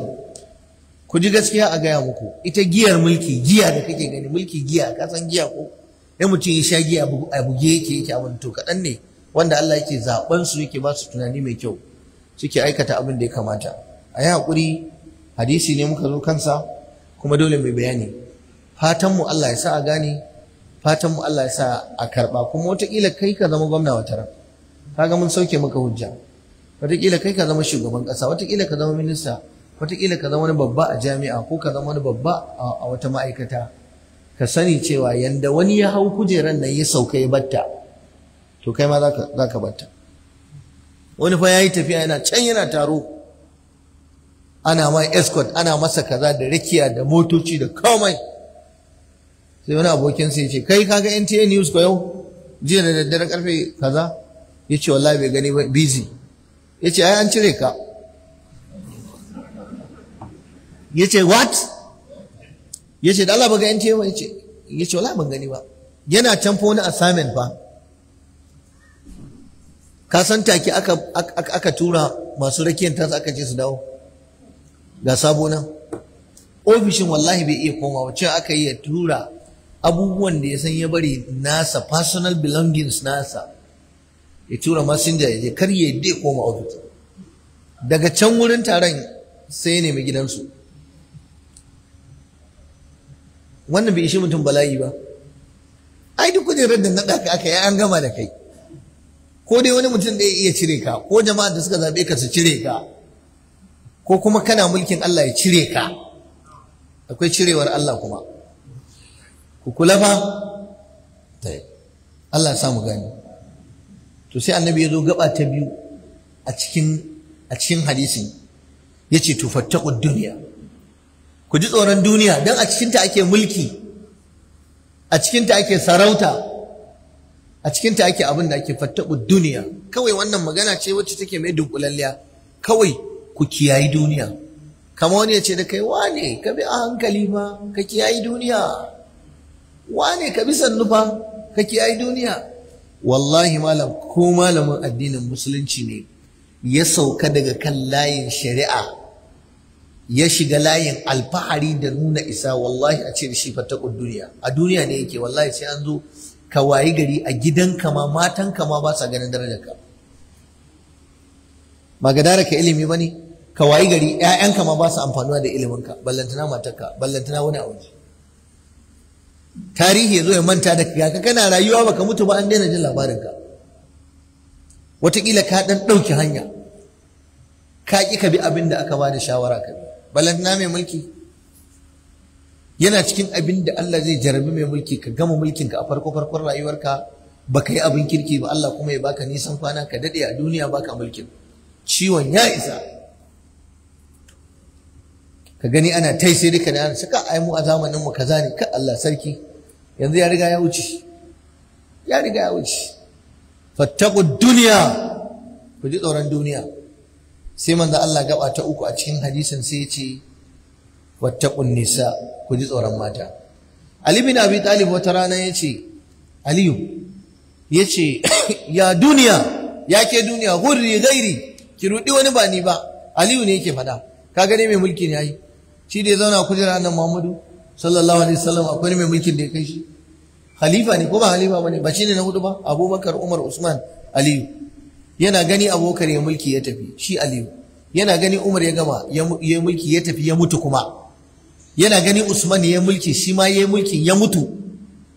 ku ji gaskiya a gaya muku. Ita giyar mulki, giya da kake gani, mulki giya, ka san giya ko? Sai mutum ya sha giya a buge yake abin, to kaɗan ne wanda Allah yake zaɓen su, yake ba su tunani mai kyau, suke aikata abin da ya kamata. A yi haƙuri, hadisi ne muka zo kansa kuma dole mai bayani. Fatanmu Allah ya sa a gane, fatanmu Allah ya sa a karɓa, kuma wataƙila kai ka zama gwamna wata ran, kaga mun sauke maka hujja. Wataƙila kai ka zama shugaban ƙasa, wataƙila ka zama minista, wataƙila ka zama wani babba a jami'a ko ka zama wani babba a wata ma'aikata. Ka sani cewa yanda wani ya hau kujeran nan ya sauka ya batta, to kai ma za ka batta. Wani fa ya yi tafiya yana can yana taro, ana ma escort, ana masa kaza da rakiya da motoci da komai. Sai wani abokinsa ya ce, kai kaga NTA News ko yau jiya da daddare karfe kaza? Ya ce wallahi bai gani ba, busy. Ya ce ai an cire ka. Ya ce what? Ya ce da Allah ba ga NTA ba? Ya ce wallahi ban gani ba. Yana can fa wani assignment fa, ka san take aka tura masu rakiyar tasa aka ce su dawo ga sabo nan ofishin wallahi bai iya komawa ce aka yi ya tura abubuwan da ya san ya bari nasa personal belongings nasa ya tura messenger ya je kar ya dai koma ofis daga can wurin taron sai ya nemi gidansu wannan bai ishi mutum bala'i ba ai duk kujerar da naɗa ka aka yi an gama da kai ko dai wani mutum da ya iya cire ka ko jama'a da suka zaɓe ka su cire ka ko kuma kana mulkin Allah ya cire ka akwai cirewar Allah kuma ku kula fa Allah ya samu gani to sai annabi ya zo gaba ta biyu a cikin hadisin yace to fattaqud dunya ku ji tsoron duniya dan a cikin ta ake mulki a cikin ta ake sarauta a cikin ta ake abin da ake fattaqud dunya kawai wannan magana ce wacce take mai dunkulalliya kawai ku kiyayi duniya kamar wani ya ce da kai wane ka bi a hankali fa ka kiyayi duniya wane ka bi sannu fa ka kiyayi duniya wallahi malam ko malamin addinin musulunci ne ya sauka daga kan layin shari'a ya shiga layin alfahari da nuna isa wallahi a ce da shi fattaqud duniya a duniya ne yake wallahi sai an zo ka wayi gari a gidanka ma matanka ma ba sa ganin darajarka ba gadara ka ilimi bane ka wayi gari ƴaƴanka ma ba su amfanuwa da iliminka ballantana matarka ballantana wani abu tarihi yazo ya manta da ka kana rayuwa baka mutu ba an daina jin labarinka wataƙila ka dan ɗauki hanya ka ƙi ka bi abin da aka bada shawara ka bi ballantana mai mulki yana cikin abin da Allah zai jarabi mai mulki ka gama mulkinka a farkon rayuwarka baka yi abin kirki ba Allah kuma ya baka nisan kwana ka dade a duniya baka mulkin ciwon ya isa ka gani ana tai sai duka da suka ai mu a zamanin mu kaza ne ka Allah sarki yanzu ya riga ya wuce fattaqud dunya ku ji tsoron duniya sai manzo Allah gaba ta uku a cikin hadisin sai ya ce wattaqun nisa ku ji tsoron mata Ali bin Abi Talib wata rana yace Aliyu yace ya duniya yake duniya hurri gairi ki rudi wani ba ni ba Aliyu ne yake fada kaga dai mai mulki ne yayi shi da ya zauna kujera nan Muhammadu sallallahu alaihi wasallam akwai mai mulkin da ya kai shi khalifa ne ko ba khalifa bane ba shine na hudu ba Abubakar Umar Usman Aliyu yana gani Abubakar ya mulki ya tafi shi Aliyu yana gani Umar ya gama ya mulki ya tafi ya mutu kuma yana gani Usman ya mulki shi ma ya mulki ya mutu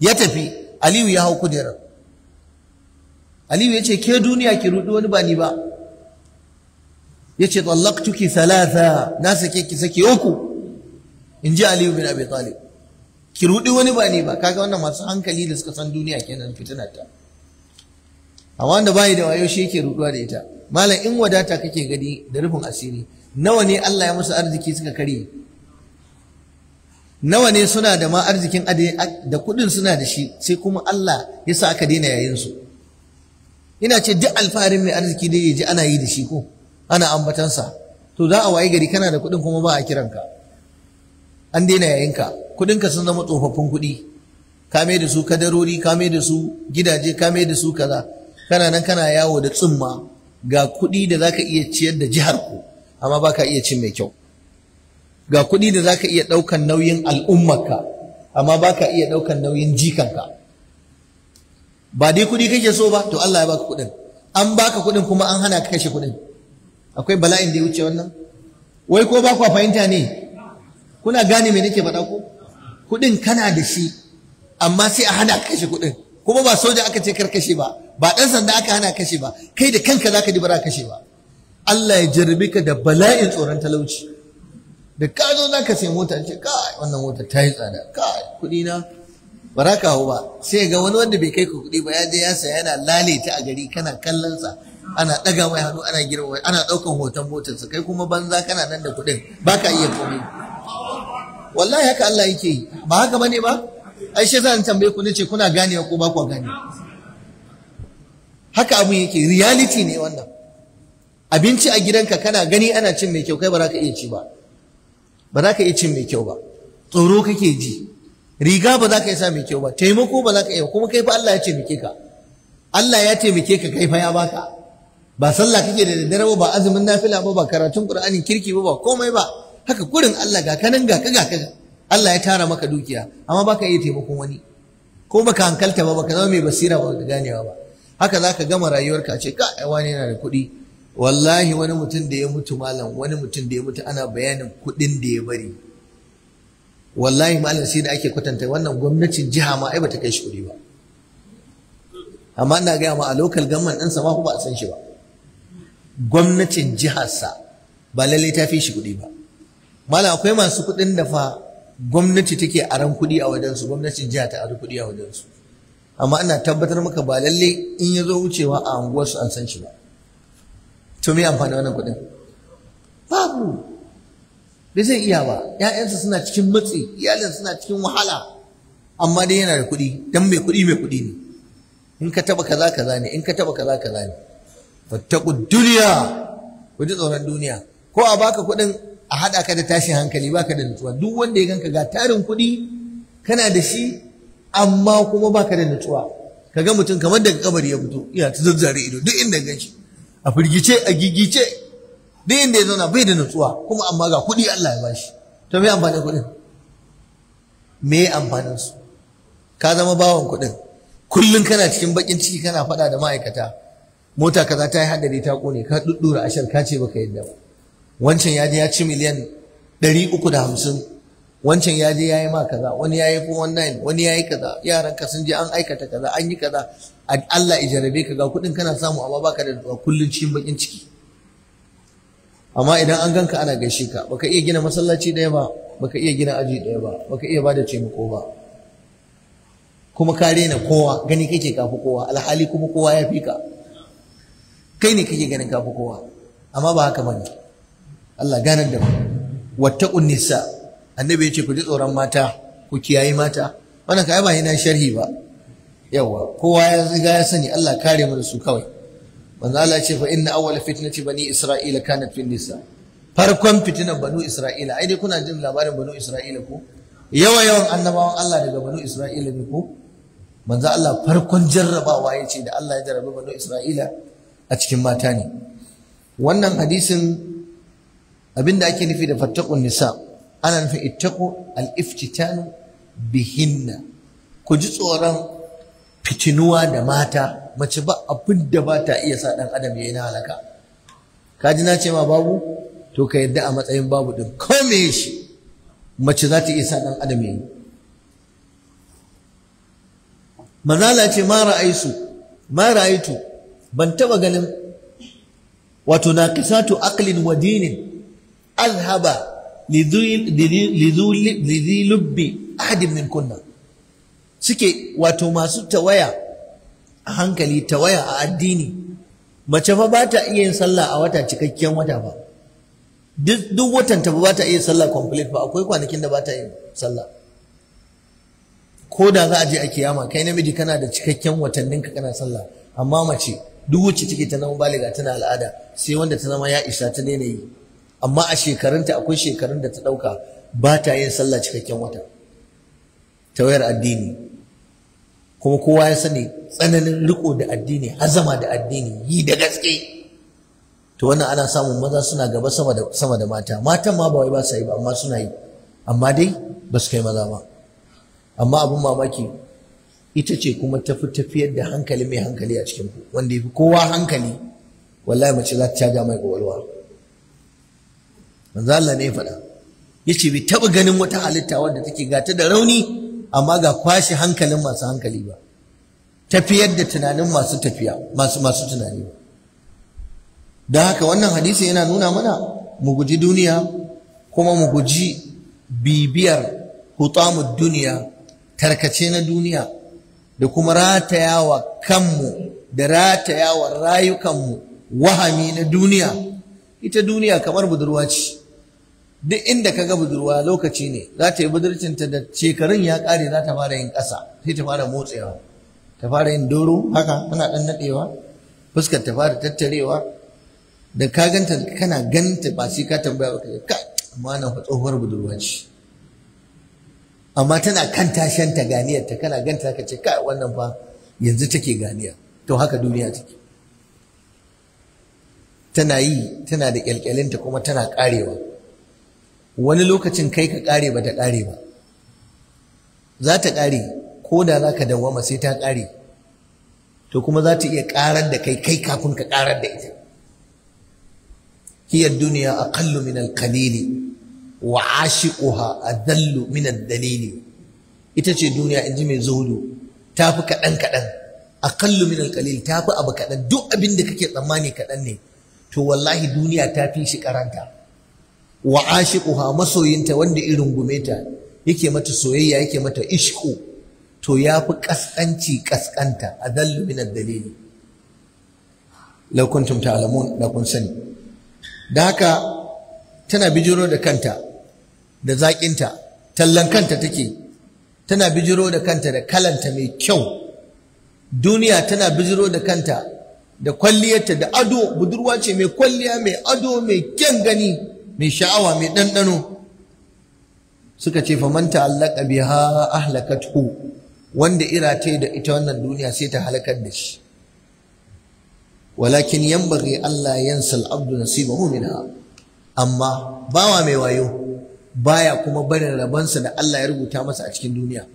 ya tafi Aliyu ya hau kujera Aliyu ya ce ke duniya ki rudi wani ba ni ba yace tallaqtuki thalatha na sake ki sake uku inji Ali bin Abi Talib ki rudi wani ba ni ba kaga wannan masu hankali da suka san duniya kenan fitinar ta a wanda bai da wayo shi yake ruduwa da ita malam in wadata kake gani da rufin asiri nawa ne Allah ya musu arziki suka kare nawa ne suna da ma arzikin da kudin suna da shi sai kuma Allah ya sa aka daina yayin su ina ce duk alfaharin mai arziki da yaji ana yi da shi ko ana ambatansa to za a waye gari kana da kuɗin kuma ba a kiranka an daina yayinka kuɗinka sun zama tsofaffin kuɗi ka mai da su kadarori ka mai da su gidaje ka mai da su kaza kana nan kana yawo da tsumma ga kuɗi da zaka iya ciyar da jihar ku amma baka iya cin mai kyau ga kuɗi da zaka iya ɗaukan nauyin al'ummarka amma baka iya ɗaukan nauyin jikanka ba dai kuɗi kake so ba to Allah ya baka kuɗin an baka kuɗin kuma an hana ka kashe kuɗin akwai bala'in da ya wuce wannan wai ko ba ku fahimta ne kuna gane me nake faɗa ko kuɗin kana da shi amma sai a hana kashe kuɗin kuma ba soja aka ce kar kashe ba ba ɗan sanda aka hana kashe ba kai da kanka zaka ji bara kashe ba Allah ya jarrabe ka da bala'in tsoron talauci da ka zo zaka sai mota ce kai wannan mota ta yi tsada kai kuɗi na ba za ka hau ba sai ga wani wanda bai kai ka kuɗi ba ya je ya saya yana laleta a gari kana kallon sa ana ɗaga mai hannu ana girma ana ɗaukan hoton motarsa kai kuma banza kana nan da kuɗin ba ka iya komai wallahi haka Allah yake yi ba haka bane ba ai shi zan tambaye ku nace kuna ganewa ko ba ku gane haka abun yake reality ne wannan abinci a gidanka kana gani ana cin mai kyau kai ba za ka iya ci ba ba za ka iya cin mai kyau ba tsoro kake ji riga ba za ka iya sa mai kyau ba taimako ba za ka iya kuma kai fa Allah ya taimake ka Allah ya taimake ka kai fa ya baka ba sallah kake da daddare ba azumin nafila ba karatun qur'anin kirki ba komai ba, haka kurin Allah ga kanan ga ka Allah ya tara maka dukiya amma baka iya taimakon wani, ko baka hankalta ba, baka zama mai basira ba da ganewa ba. Haka zaka gama rayuwarka a ce ka wani yana da kuɗi. Wallahi wani mutum da ya mutu malam, wani mutum da ya mutu ana bayanin kuɗin da ya bari, wallahi malam sai da ake kwatanta wannan gwamnatin jiha ma ai bata kai shi kuɗi ba, amma ina gaya ma a local government ɗinsa ma ba a san shi ba. Gwamnatin jiharsa ba lallai ta fi shi kuɗi ba malam. Akwai masu kuɗin da fa gwamnati take aran kuɗi a wajensu, gwamnatin jiha ta aran kuɗi a wajensu, amma ina tabbatar maka ba lallai in ya zo wucewa a unguwarsu an san shi ba. To me amfani wannan kuɗin? Babu, bai zai iya ba. ‘Ya'yansa suna cikin matsi, iyalin suna cikin wahala, amma dai yana da kuɗi, dan mai kuɗi ne. In ka taba kaza kaza ne, in ka taba kaza kaza ne. Fattaqud dunya, ku ji tsoron duniya. Ko a baka kuɗin a haɗa ka da tashin hankali, baka da nutsuwa. Duk wanda ya ganka ga tarin kuɗi kana da shi amma kuma baka da nutsuwa. Kaga mutum kamar daga kabari ya fito, iya ta zazzare ido duk inda gan shi, a firgice a gigice, duk inda ya zauna bai da nutsuwa, kuma amma ga kuɗi Allah ya bashi. To me amfanin kuɗin? Me amfanin su? Ka zama bawan kuɗin. Kullum kana cikin bakin ciki, kana faɗa da ma'aikata, mota kaza ta yi haddari ta kone, ka duddura ashar ka ce baka yadda ba. Wancan ya je ya ci miliyan 350, wancan ya je ya yi ma kaza, wani ya yi 419, wani ya yi kaza, yaran ka sun je an aikata kaza, an yi kaza. Allah ya jarabe ka, ga kuɗin kana samu amma baka da nutsuwa, kullum cikin bakin ciki. Amma idan an ganka ana gaishe ka, baka iya gina masallaci ɗaya ba, baka iya gina aji ɗaya ba, baka iya bada taimako ba, kuma ka rena kowa, gani kake kafi kowa, alhali kuma kowa ya fi ka. Kai ne kake ganin kafi kowa, amma ba haka bane. Allah ganar da mu. Wattaqun nisa, annabi yace ku ji tsoron mata, ku kiyayi mata. Wannan kai ba yana sharhi ba, yawa kowa ya riga ya sani. Allah kare mu da su kawai. Manzo Allah ce fa inna awwala fitnati bani isra'ila kanat fi nisa. Farkon fitinan banu isra'ila, ai dai kuna jin labarin banu isra'ila ko? Yawan annabawan Allah daga banu isra'ila ne ko? Manzo Allah farkon jarrabawa yace da Allah ya jarrabe banu isra'ila a cikin mata ne. Wannan hadisin abinda ake nufi da fattaqun nisa, ana nufin ittaqu al-iftitanu bihinna, ku ji tsoron fitinuwa da mata. Mace ba abin da ba ta iya sa ɗan adam ya yi na halaka. Ka ji na ce ma babu, to ka yadda a matsayin babu ɗin, ko me shi mace za ta iya sa ɗan adam ya yi. Manala ce ma ra'aitu ban taɓa ganin wato naqisatu aqlin wa dinin azhaba lidhi lubbi ahadin min kunna. Suke wato masu tawaya a hankali, tawaya a addini. Mace fa ba ta iya yin sallah a wata cikakken wata ba, duk watan ta ba ta iya sallah complete ba. Akwai kwanakin da ba ta yin sallah. Ko da za a je a kiyama, kai namiji kana da cikakken watannin ka kana sallah, amma mace duk wacce take ta zama baliga tana al'ada, sai wanda ta zama ya isa ta daina yi. Amma a shekarunta akwai shekarun da ta ɗauka ba ta yin sallah cikakken wata. Tawayar addini. Kuma kowa ya sani tsananin riko da addini, hazama da addini, yi da gaske. To wannan ana samun maza suna gaba sama da mata. Matan ma ba wai ba sa yi ba, amma suna yi. Amma dai ba su kai maza ba. Amma abin mamaki, ita ce kuma tafi tafiyar da hankali mai hankali a cikin ku. Wanda ya fi kowa hankali, wallahi mace za ta caja mai ƙwaƙwalwa. Manzo Allah ne ya faɗa. Yace bai taɓa ganin wata halitta wadda take gata da rauni, amma ga kwashe hankalin masu hankali ba, tafiyar da tunanin masu tafiya, masu tunani ba. Don haka wannan hadisi yana nuna mana mu guji duniya, kuma mu guji bibiyar hutamud duniya, tarkace na duniya, da kuma ratayawa kanmu da ratayawa rayukanmu wahami na duniya. Ita duniya kamar budurwa ce. Duk inda ka ga budurwa lokaci ne, za ta yi budurcinta da shekarun ya ƙare, za ta fara yin ƙasa, sai ta fara motsewa, ta fara yin doro haka, tana ɗan naɗewa, fuskar ta fara tattarewa. Da ka ganta kana ganta ba sai ka tambaya ba, ka amma nan fa tsohuwar budurwa ce, amma tana kan tashanta ganiyarta, kana ganta ka ce kai wannan fa yanzu take ganiya. To haka duniya take. tana yi, tana da kyalkyalinta kuma tana karewa. Wani lokacin kai ka kare ba ta kare ba, za ta kare ko da za ka dawwama sai ta kare, to kuma za ta iya karar da kai kafin ka karar da ita. hiya duniya aqallu min al-qalili wa ashiquha adallu min ad-dalili. Ita ce duniya inji mai zuhudu, tafi kaɗan kaɗan, aqallu min al-qalil, tafi abu kaɗan. Duk abin da kake tsammani kaɗan ne, to wallahi duniya ta fi shi karanta. Wa ashiquha, masoyinta wanda irin gumeta yake mata soyayya yake mata ishku, to yafi kaskanci kaskanta, adallu min ad-dalili. Law kuntum ta'lamun, da kun sani. Da haka tana bijiro da kanta da zaƙinta, tallan kanta take, tana bijiro da kanta da kalanta mai kyau. Duniya tana bijiro da kanta da kwalliyarta da ado, budurwa ce mai kwalliya, mai ado, mai kyan gani, mai sha'awa, mai ɗanɗano. Suka ce fa man ta'allaqa biha ahlakathu, wanda irate da ita wannan duniya sai ta halakar da shi. Walakin yanbaghi Allah yansa al-abdu nasibahu minha, amma bawa mai wayo baya kuma barin rabansa da Allah ya rubuta masa a cikin duniya.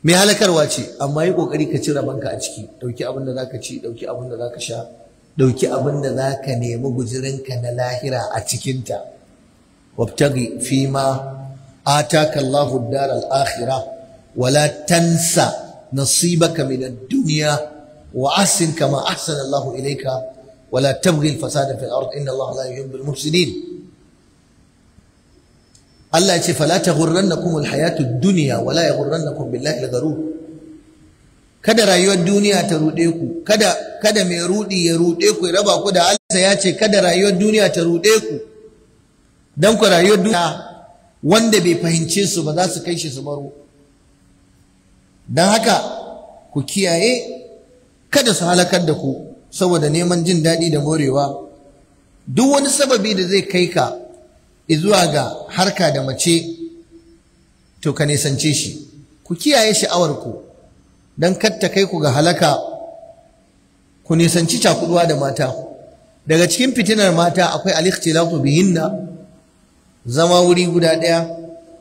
Mai halakarwa ce, amma yi kokari ka ci rabanka a ciki. Dauki abin da zaka ci, dauki abin da zaka sha, dauki abin da zaka nemi guzurinka na lahira a cikinta. Wabtaghi fima ataka Allahu ad-dar al-akhirah wala tansa nasibaka min ad-dunya وأحسن كما أحسن الله إليك ولا تبغي الفساد في الأرض إن الله لا يحب المفسدين. الله يقول فلا تغرنكم الحياة الدنيا ولا يغرنكم بالله الغرور. kada rayuwar duniya ta rude ku, kada mai rudi ya rude ku, ya raba ku da Allah. Ya ce kada rayuwar duniya ta rude ku, dan ku rayuwar duniya wanda bai fahimce su ba za su kai shi su baro. Dan haka ku kiyaye kada su halakar da ku saboda neman jin daɗi da morewa. Duk wani sababi da zai kai ka zuwa ga harka da mace, to ka nisance shi. Ku kiyaye sha'awarku don kar ta kai ku ga halaka. Ku nisanci cakuduwa da mata. Daga cikin fitinar mata akwai al-ikhtilatu bihinna, zama wuri guda ɗaya,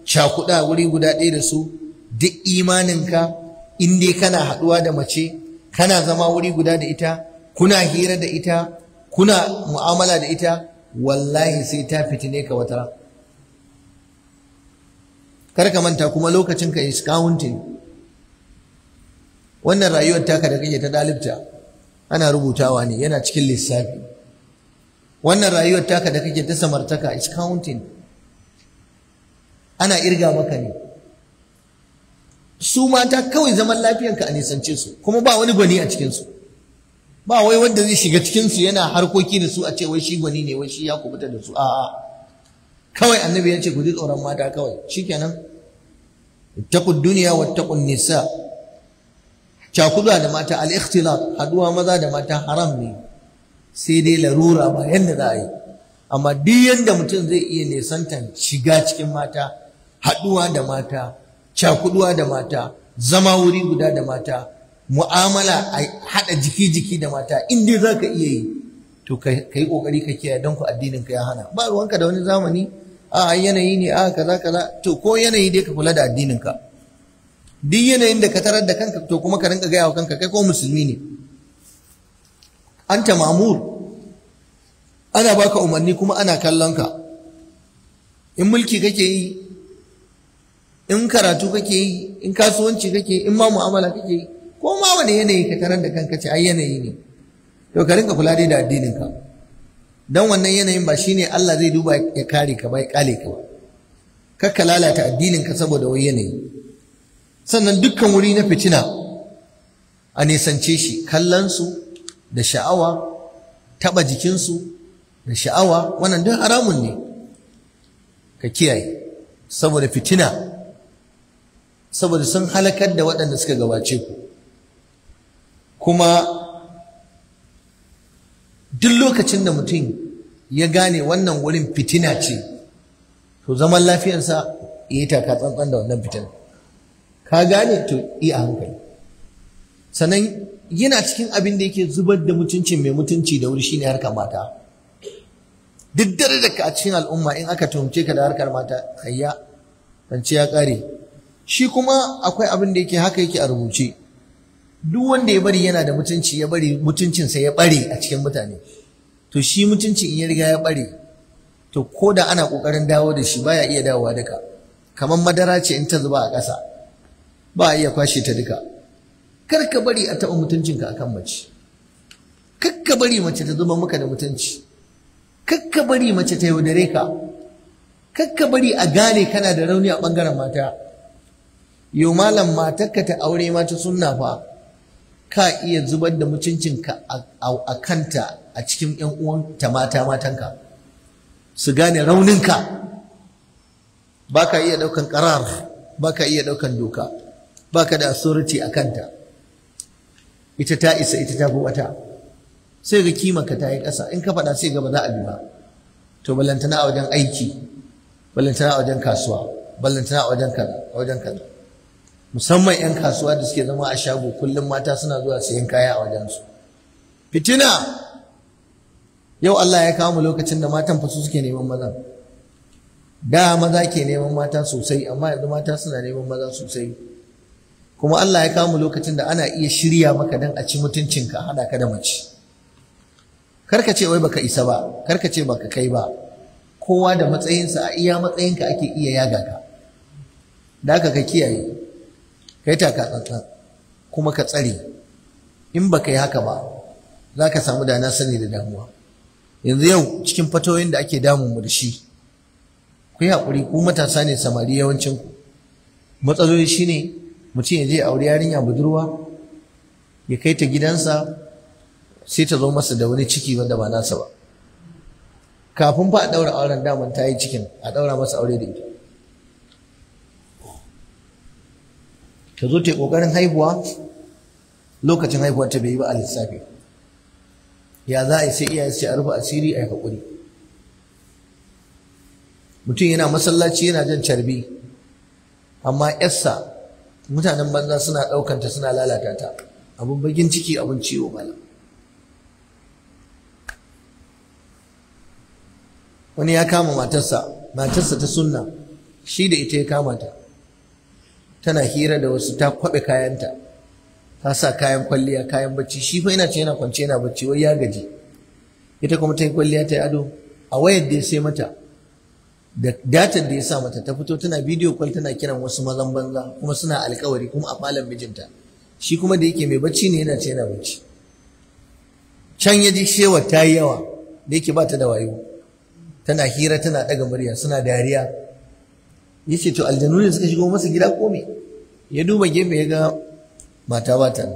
cakuda wuri guda ɗaya da su. Duk imaninka in dai kana haɗuwa da mace, kana zama wuri guda da ita, kuna hira da ita, kuna mu'amala da ita, wallahi sai ta fitine ka wata. Kar ka manta kuma lokacin ka is counting. Wannan rayuwar taka da kake ta dalibta ana rubutawa ne, yana cikin lissafi. Wannan rayuwar taka da kake ta samartaka is counting, ana irga maka ne. Su mata kawai zaman lafiyanka a nisance su, kuma ba wani gwani a cikinsu. Ba wai wanda zai shiga cikinsu yana harkoki da su a ce wai shi gwani ne, wai shi ya kubuta da su. A'a, kawai annabi ya ce ku ji tsoron mata kawai, shikenan. Ittaqud dunya wattaqun nisa. Cakuduwa da mata, al-ikhtilat, haduwa maza da mata haram ne, sai dai larura ba yanda za a yi. Amma duk yanda mutum zai iya nisantan shiga cikin mata, haduwa da mata, cakuduwa da mata, zama wuri guda da mata, mu'amala a haɗa jiki da mata, in dai za ka iya yi, to ka yi ƙoƙari ka kiyaye don ku addinin ka ya hana. Ba ruwanka da wani zamani, a yanayi ne, a kaza, to ko yanayi dai ka kula da addinin ka. Duk yanayin da ka tarar da kanka, to kuma ka rinka gaya wa kanka kai ko musulmi ne. Anta ma'mur, ana baka umarni kuma ana kallon ka. In mulki kake yi, in karatu kake yi, in kasuwanci kake yi, in ma mu'amala kake yi, ko ma wani yanayi ka tarar da kanka ce ai yanayi ne, to ka rinka kula dai da addinin ka. Dan wannan yanayin ba shine Allah zai duba ya kare ka ba, ya kale ka ba. Kakka lalata addinin ka saboda wai yanayi. Sannan dukkan wuri na fitina a nisance shi, kallon su da sha'awa, taba jikin su da sha'awa, wannan duk haramun ne. Ka kiyaye saboda fitina, saboda sun halakar da waɗanda suka gabace ku. Kuma duk lokacin da mutum ya gane wannan wurin fitina ce, to zaman lafiyarsa ya yi taka tsantsan da wannan fitina. Ka gane, to iya hankali. sannan yana cikin abin da yake zubar da mutuncin mai mutunci da wuri shine harkar mata. Duk dare da ka a cikin al'umma in aka tuhumce ka da harkar mata, hayya zance ya kare. Shi kuma akwai abin da yake haka yake a rubuce, duk wanda ya bari yana da mutunci, ya bari mutuncinsa ya bare a cikin mutane, to shi mutunci in ya riga ya bare, to ko da ana kokarin dawo da shi baya iya dawowa duka. Kamar madara ce in ta zuba a ƙasa ba a iya kwashe ta duka. Kar ka bari a taɓa mutuncinka akan mace, kar ka bari mace ta zuba maka da mutunci, kar ka bari mace ta yaudare ka, kar ka bari a gane kana da rauni a ɓangaren mata. Yau malam, matarka ta aure mata sunna fa, ka iya zubar da mutuncinka a kanta a cikin ƴan uwanta matanka su gane rauninka. Ba ka iya ɗaukan ƙarar, ba ka iya ɗaukan doka, ba ka da authority a kanta. Ita ta isa, ita ta fi wata, sai ga kimanka ta yi ƙasa. In ka faɗa sai ga ba za a bi ba. To ballantana a wajen aiki, ballantana a wajen kasuwa, ballantana a wajen kaza. Musamman 'yan kasuwa da suke zama a shago kullum mata suna zuwa sayan kaya a wajensu. Fitina! Yau Allah ya kawo mu lokacin da matan fa su suke neman maza. Da maza ke neman mata sosai, amma yanzu mata suna neman maza sosai. Kuma Allah ya kawo mu lokacin da ana iya shirya maka dan a ci mutuncinka, haɗa ka da mace. Karka ce wai baka isa ba, karka ce baka kai ba. Kowa da matsayinsa, a iya matsayinka ake iya yaga ka. Da haka ka kiyaye, kai taka tsantsan, kuma ka tsare. In baka yi haka ba, za ka samu da na sani da damuwa. Yanzu yau cikin fatoyin da ake damun mu da shi, ku yi haƙuri, ku matasa ne samari yawancin ku. Matsaloli shine mutum ya je aure yarinya budurwa, ya kai ta gidansa, sai ta zo masa da wani ciki wanda ba nasa ba. Kafin fa a ɗaura auren daman ta yi cikin, a ɗaura masa aure da ita. Ta zo ta yi ƙoƙarin haihuwa, lokacin haihuwar ta bai yi ba a lissafi. Ya za a yi sai iyaye sai a rufe asiri, a yi haƙuri. Mutum yana masallaci yana jan carbi, amma yarsa mutanen banza suna ɗaukanta suna lalata ta. Abin bakin ciki, abin ciwo malam. Wani ya kama matarsa ta sunna, shi da ita ya kama ta, tana hira da wasu, ta kwaɓe kayanta, ta sa kayan kwalliya, kayan bacci. Shi fa yana ce yana kwance yana bacci, wai ya gaji. Ita kuma ta yi kwalliya, ta yi ado. A wayar da ya sai mata, da datar da ya sa mata, ta fito tana bidiyo kwal, tana kiran wasu mazan banza, kuma suna alkawari, kuma a falon mijinta. Shi kuma da yake mai bacci ne, yana ce yana bacci. Can ya ji shewar ta yi yawa, da yake ba ta da wayo, tana hira, tana ɗaga murya, suna dariya. Ya ce to aljanu ne suka shigo masa gida ko me? Ya duba gefe ya ga mata ba ta.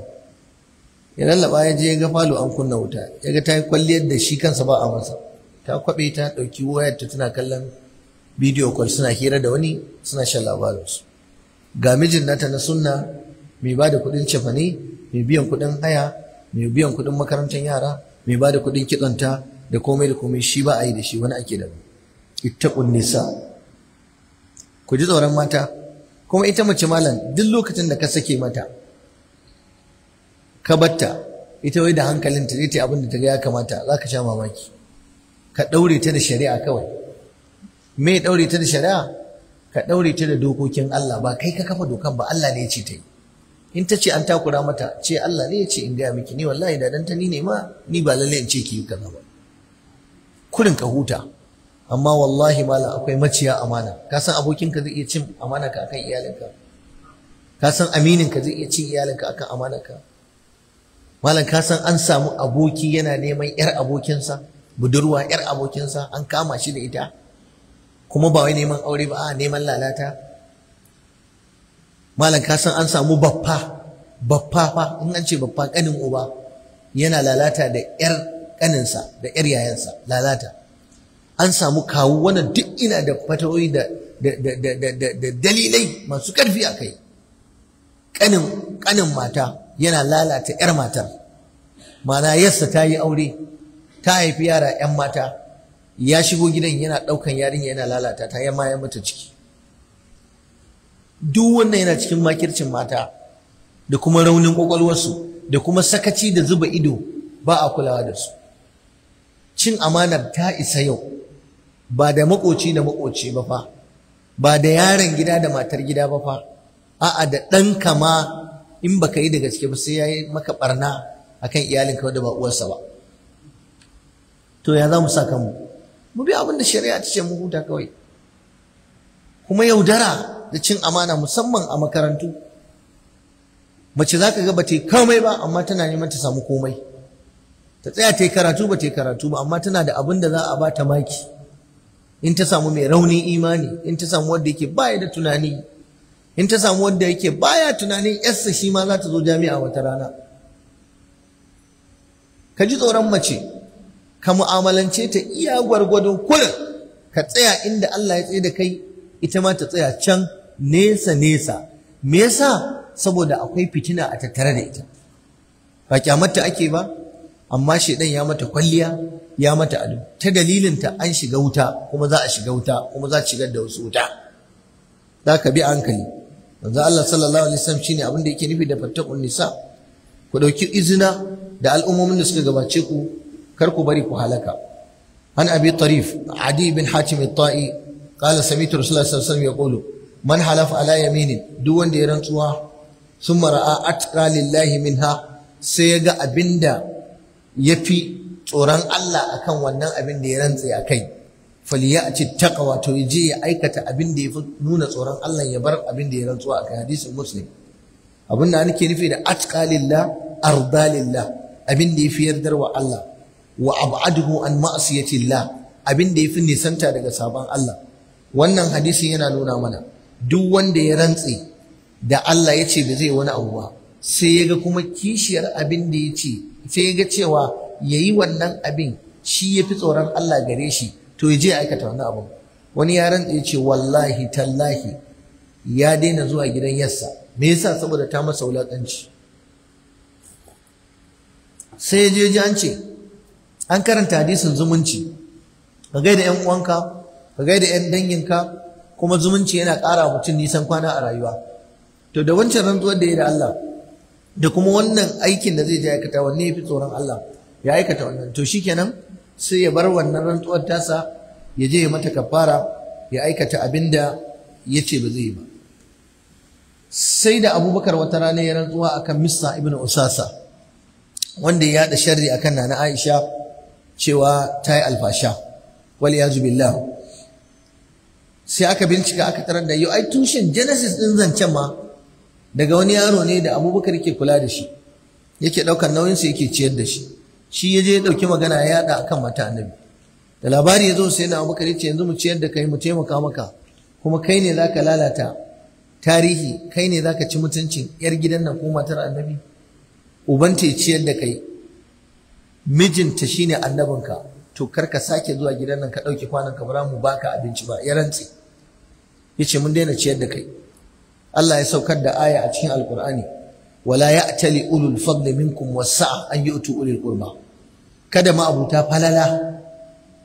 Ya lallaba ya je ya ga falo an kunna wuta, ya ga ta yi kwalliyar da shi kansa ba a masa. Ta kwaɓe, ta ɗauki wayarta, tana kallon bidiyo call, suna hira da wani, suna shan labarinsu. Ga mijin nata na sunna, mai ba da kuɗin cefane, mai biyan kuɗin haya, mai biyan kuɗin makarantar yara, mai ba da kuɗin kitsonta da komai, shi ba a yi da shi, wani ake da. Ittaqun nisa. Ku ji tsoron mata. Kuma ita mace malam, duk lokacin da ka sake mata, ka batta, ita wai da hankalinta zai ta abin da ta ga ya kamata, za ka sha mamaki. Ka ɗaure ta da shari'a kawai. Me ɗaure ta da shari'a? Ka ɗaure ta da dokokin Allah, ba kai ka kafa dokan ba, Allah ne ya ce ta yi. In ta ce an takura mata, ce Allah ne ya ce in gaya miki, ni wallahi da dan ta ni ne ma, ni ba lalle in ce ki yi kaza ba. Kurin ka huta. Amma wallahi malam akwai maciya amana. Ka san abokinka zai iya cin amana ka akan iyalinka. Ka san amininka zai iya cin iyalinka akan amanarka. Malam ka san an samu aboki yana neman yar abokinsa, budurwa yar abokinsa, an kama shi da ita. Kuma ba wai neman aure ba, a neman lalata. Malam ka san an samu baffa fa, in an ce baffa kanin uba, yana lalata da yar kaninsa da yar yayansa, lalata. An samu kawu, wannan duk ina da fatawoyi da dalilai masu ƙarfi a kai. Ƙanin mata yana lalata 'yar matar, mana yarsa ta yi aure, ta haifi yara 'yan mata, ya shigo gidan yana ɗaukan yarinya yana lalata ta, ya mata ciki. Duk wannan yana cikin makircin mata da kuma raunin ƙwaƙwalwarsu. da kuma sakaci da zuba ido ba a kulawa da su. Cin amanar ta isa yau, ba da makoci da makoci ba fa, ba da yaron gida da matar gida ba fa, a'a da ɗanka ma in baka yi da gaske ba sai ya yi maka ɓarna akan iyalinka wadda ba uwarsa ba. To ya za mu sa kanmu? Mu bi abin da shari'a ta ce mu huta kawai. Kuma yaudara da cin amana musamman a makarantu. Mace za ka ga ba ta yi komai ba amma tana neman ta samu komai. Ta tsaya ta yi karatu ba ta yi karatu ba amma tana da abin da za a ba ta maki. In ta samu mai raunin imani, in ta samu wanda yake baya da tunani, in ta samu wanda yake baya tunanin yarsa shi ma za ta zo jami'a wata rana. Ka ji tsoron mace, ka mu'amalance ta iya gwargwadon kullum, ka tsaya inda Allah ya tsaye da kai, ita ma ta tsaya can nesa nesa. Me yasa? Saboda akwai fitina a tattare da ita. Ba kyamarta ake ba, amma shedan ya mata kwalliya, ya mata ado. Ta dalilinta an shiga wuta, kuma za a shiga wuta, kuma za a shigar da wasu wuta. Za ka bi hankali. Manzo Allah sallallahu alaihi wasallam shine abin da yake nufi da fattaqun nisa. Ku dauki izina da al'ummomin da suka gabace ku, kar ku bari ku halaka. An Abi Tarif Adi bin Hatim al-Ta'i qala sami'tu Rasulullah sallallahu alaihi wasallam yaqulu man halafa ala yaminin, duk wanda ya rantsuwa summa ra'a atqa lillahi minha, sai ya ga abinda yafi tsoron Allah akan wannan abin da ya rantse akai, faliyati taqwa, to yaje ya aikata abin da yafi nuna tsoron Allah, ya bar abin da ya rantsuwa akai. Hadisin Muslim. Abin da nake nufi da atqa lillah arda lillah, abin da yafi yardar wa Allah, wa ab'aduhu an ma'siyatillah, abin da yafi nisanta daga sabon Allah. Wannan hadisin yana nuna mana duk wanda ya rantse da Allah ya ce ba zai wani abu ba, sai ya ga kuma kishiyar abin da ya ce, sai ya ga cewa ya yi wannan abin shi ya fi tsoron Allah gare shi, to ya je ya aikata wannan abin. Wani ya rantse ya ce wallahi tallahi ya daina zuwa gidan yarsa. Me yasa? Saboda ta masa wulaƙanci. Sai ya je an ce an karanta hadisin zumunci, ka gaida ƴan uwanka, ka gaida ƴan danginka, kuma zumunci yana ƙara mutum nisan kwana a rayuwa. To da wancan rantsuwar da ya da Allah da kuma wannan aikin da zai je aikata, wanne ya fi tsoron Allah? Ya aikata wannan. To shikenan sai ya bar wannan rantsuwar tasa, ya je ya mata kafara, ya aikata abin da ya ce ba zai yi ba. Sai da Abubakar wata rana ya rantsuwa akan Mista ibn Usasa, wanda ya yaɗa sharri akan Nana Aisha cewa ta yi alfasha, wal yazu billah. Sai aka bincika aka tarar da yau ai tushen genesis din zancen ma daga wani yaro ne da Abubakar yake kula da shi, yake ɗaukar nauyinsa, yake ciyar da shi. Shi ya je ya ɗauki magana ya yaɗa akan mata Annabi. Da labari ya zo sai na Abubakar ya ce yanzu mu ciyar da kai, mu taimaka maka, kuma kai ne zaka lalata tarihi, kai ne zaka ci mutuncin yar gidan nan ko matar Annabi. Ubanta ya ciyar da kai, mijinta shine annabinka, to kar ka sake zuwa gidan nan ka ɗauki kwanan ka, bara mu baka abinci ba. Ya rantse ya ce mun daina ciyar da kai. Allah ya saukar da aya a cikin Alƙur'ani, wala ya'tali ulul fadli minkum was-sa'a an yu'tu ulil qurba. Kada ma abuta falala,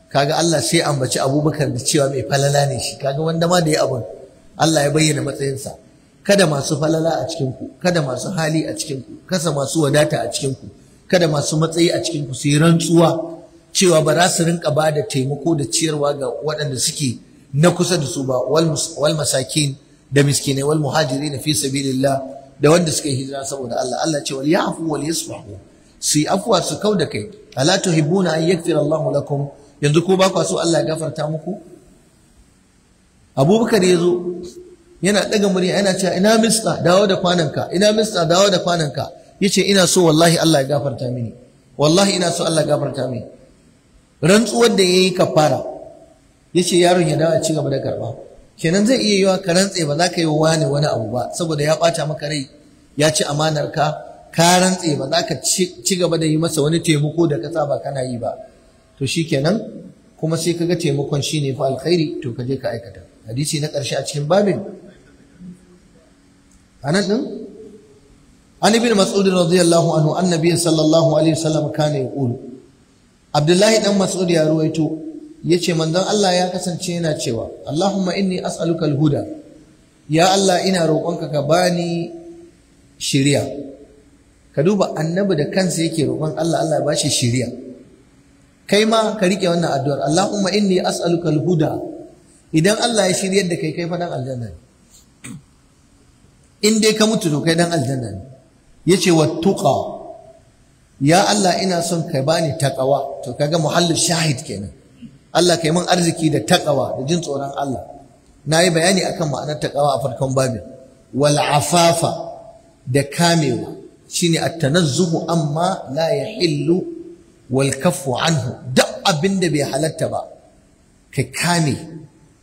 kaga Allah sai ambaci Abubakar da cewa mai falala ne shi, kaga wanda ma da ya abun Allah ya bayyana matsayinsa. Kada masu falala a cikin ku, kada masu hali a cikin ku, kasa masu wadata a cikin ku, kada masu matsayi a cikin ku sai rantsuwa cewa ba za su rinka ba da taimako da ciyarwa ga waɗanda suke na kusa da su ba, wal masakin, da miskinai, wal muhajirin fi sabilillah, da wanda suka yi hijira saboda Allah. Allah ce wal ya'fu wal yasfahu, su yi afwa su kauda kai. Ala tuhibbuna an yaghfira Allahu lakum, yanzu ko ba ku so Allah ya gafarta muku? Abubakar ya zo yana daga murya yana cewa ina Mista, dawo da kwananka, ina Mista, dawo da kwananka. Yace ina so wallahi Allah ya gafarta mini, wallahi ina so Allah ya gafarta mini. Rantsuwar da yayi kafara, yace yaron ya dawo ci gaba da karba. Kenan zai iya yiwa ka rantse ba za ka yi wa wani abu ba, saboda ya ɓata maka rai, ya ci amanar ka, ka rantse ba za ka ci gaba da yi masa wani taimako da ka saba kana yi ba. To shikenan kuma sai kaga taimakon shine fa alkhairi, to ka je ka aikata. Hadisi na ƙarshe a cikin babin anan din an ibn Mas'ud radiyallahu anhu annabi sallallahu alaihi wasallam kana yaqulu, Abdullahi dan Mas'ud ya ruwaito yace manzon Allah ya kasance yana cewa Allahumma inni as'aluka al-huda, ya Allah ina roƙonka ka bani shiriya, ka duba annabi da kansa yake roƙon Allah Allah ya bashi shiriya. Kai ma ka rike wannan addu'ar, Allahumma inni as'aluka al-huda. Idan Allah ya shiryar da kai fa dan aljanna ne. In dai ka mutu to kai dan aljanna ne. Yace wattuqa, ya Allah ina son ka bani taqwa. To kaga muhallin shahid kenan. Allah kai min arziki da taqwa da jin tsoron Allah. Nayi bayani akan ma'anar taqwa a farkon babin. Wal afafa, da kamewa, shine at-tanazzuhu amma la yahillu wal kaffu anhu. Duk abinda bai halatta ba ka kame,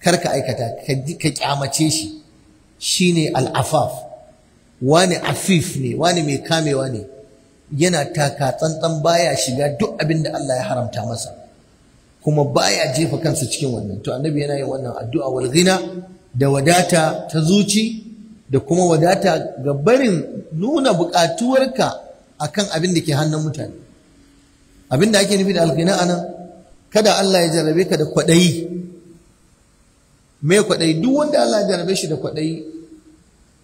kar ka aikata, ka kyamace shi, shine al-afaf. Wani afif ne, wani mai kamewa ne, yana taka tsantsan, baya shiga duk abin da Allah ya haramta masa, kuma baya jefa kansa cikin wannan. To annabi yana yin wannan addu'a wal ghina, da wadata ta zuci, da kuma wadata ga barin nuna buƙatuwarka akan abin da ke hannun mutane. Abin da ake nufi da al-ghina anan, kada Allah ya jarrabe ka da kwaɗayi. Me kwaɗayi? Duk wanda Allah ya jarrabe shi da kwaɗayi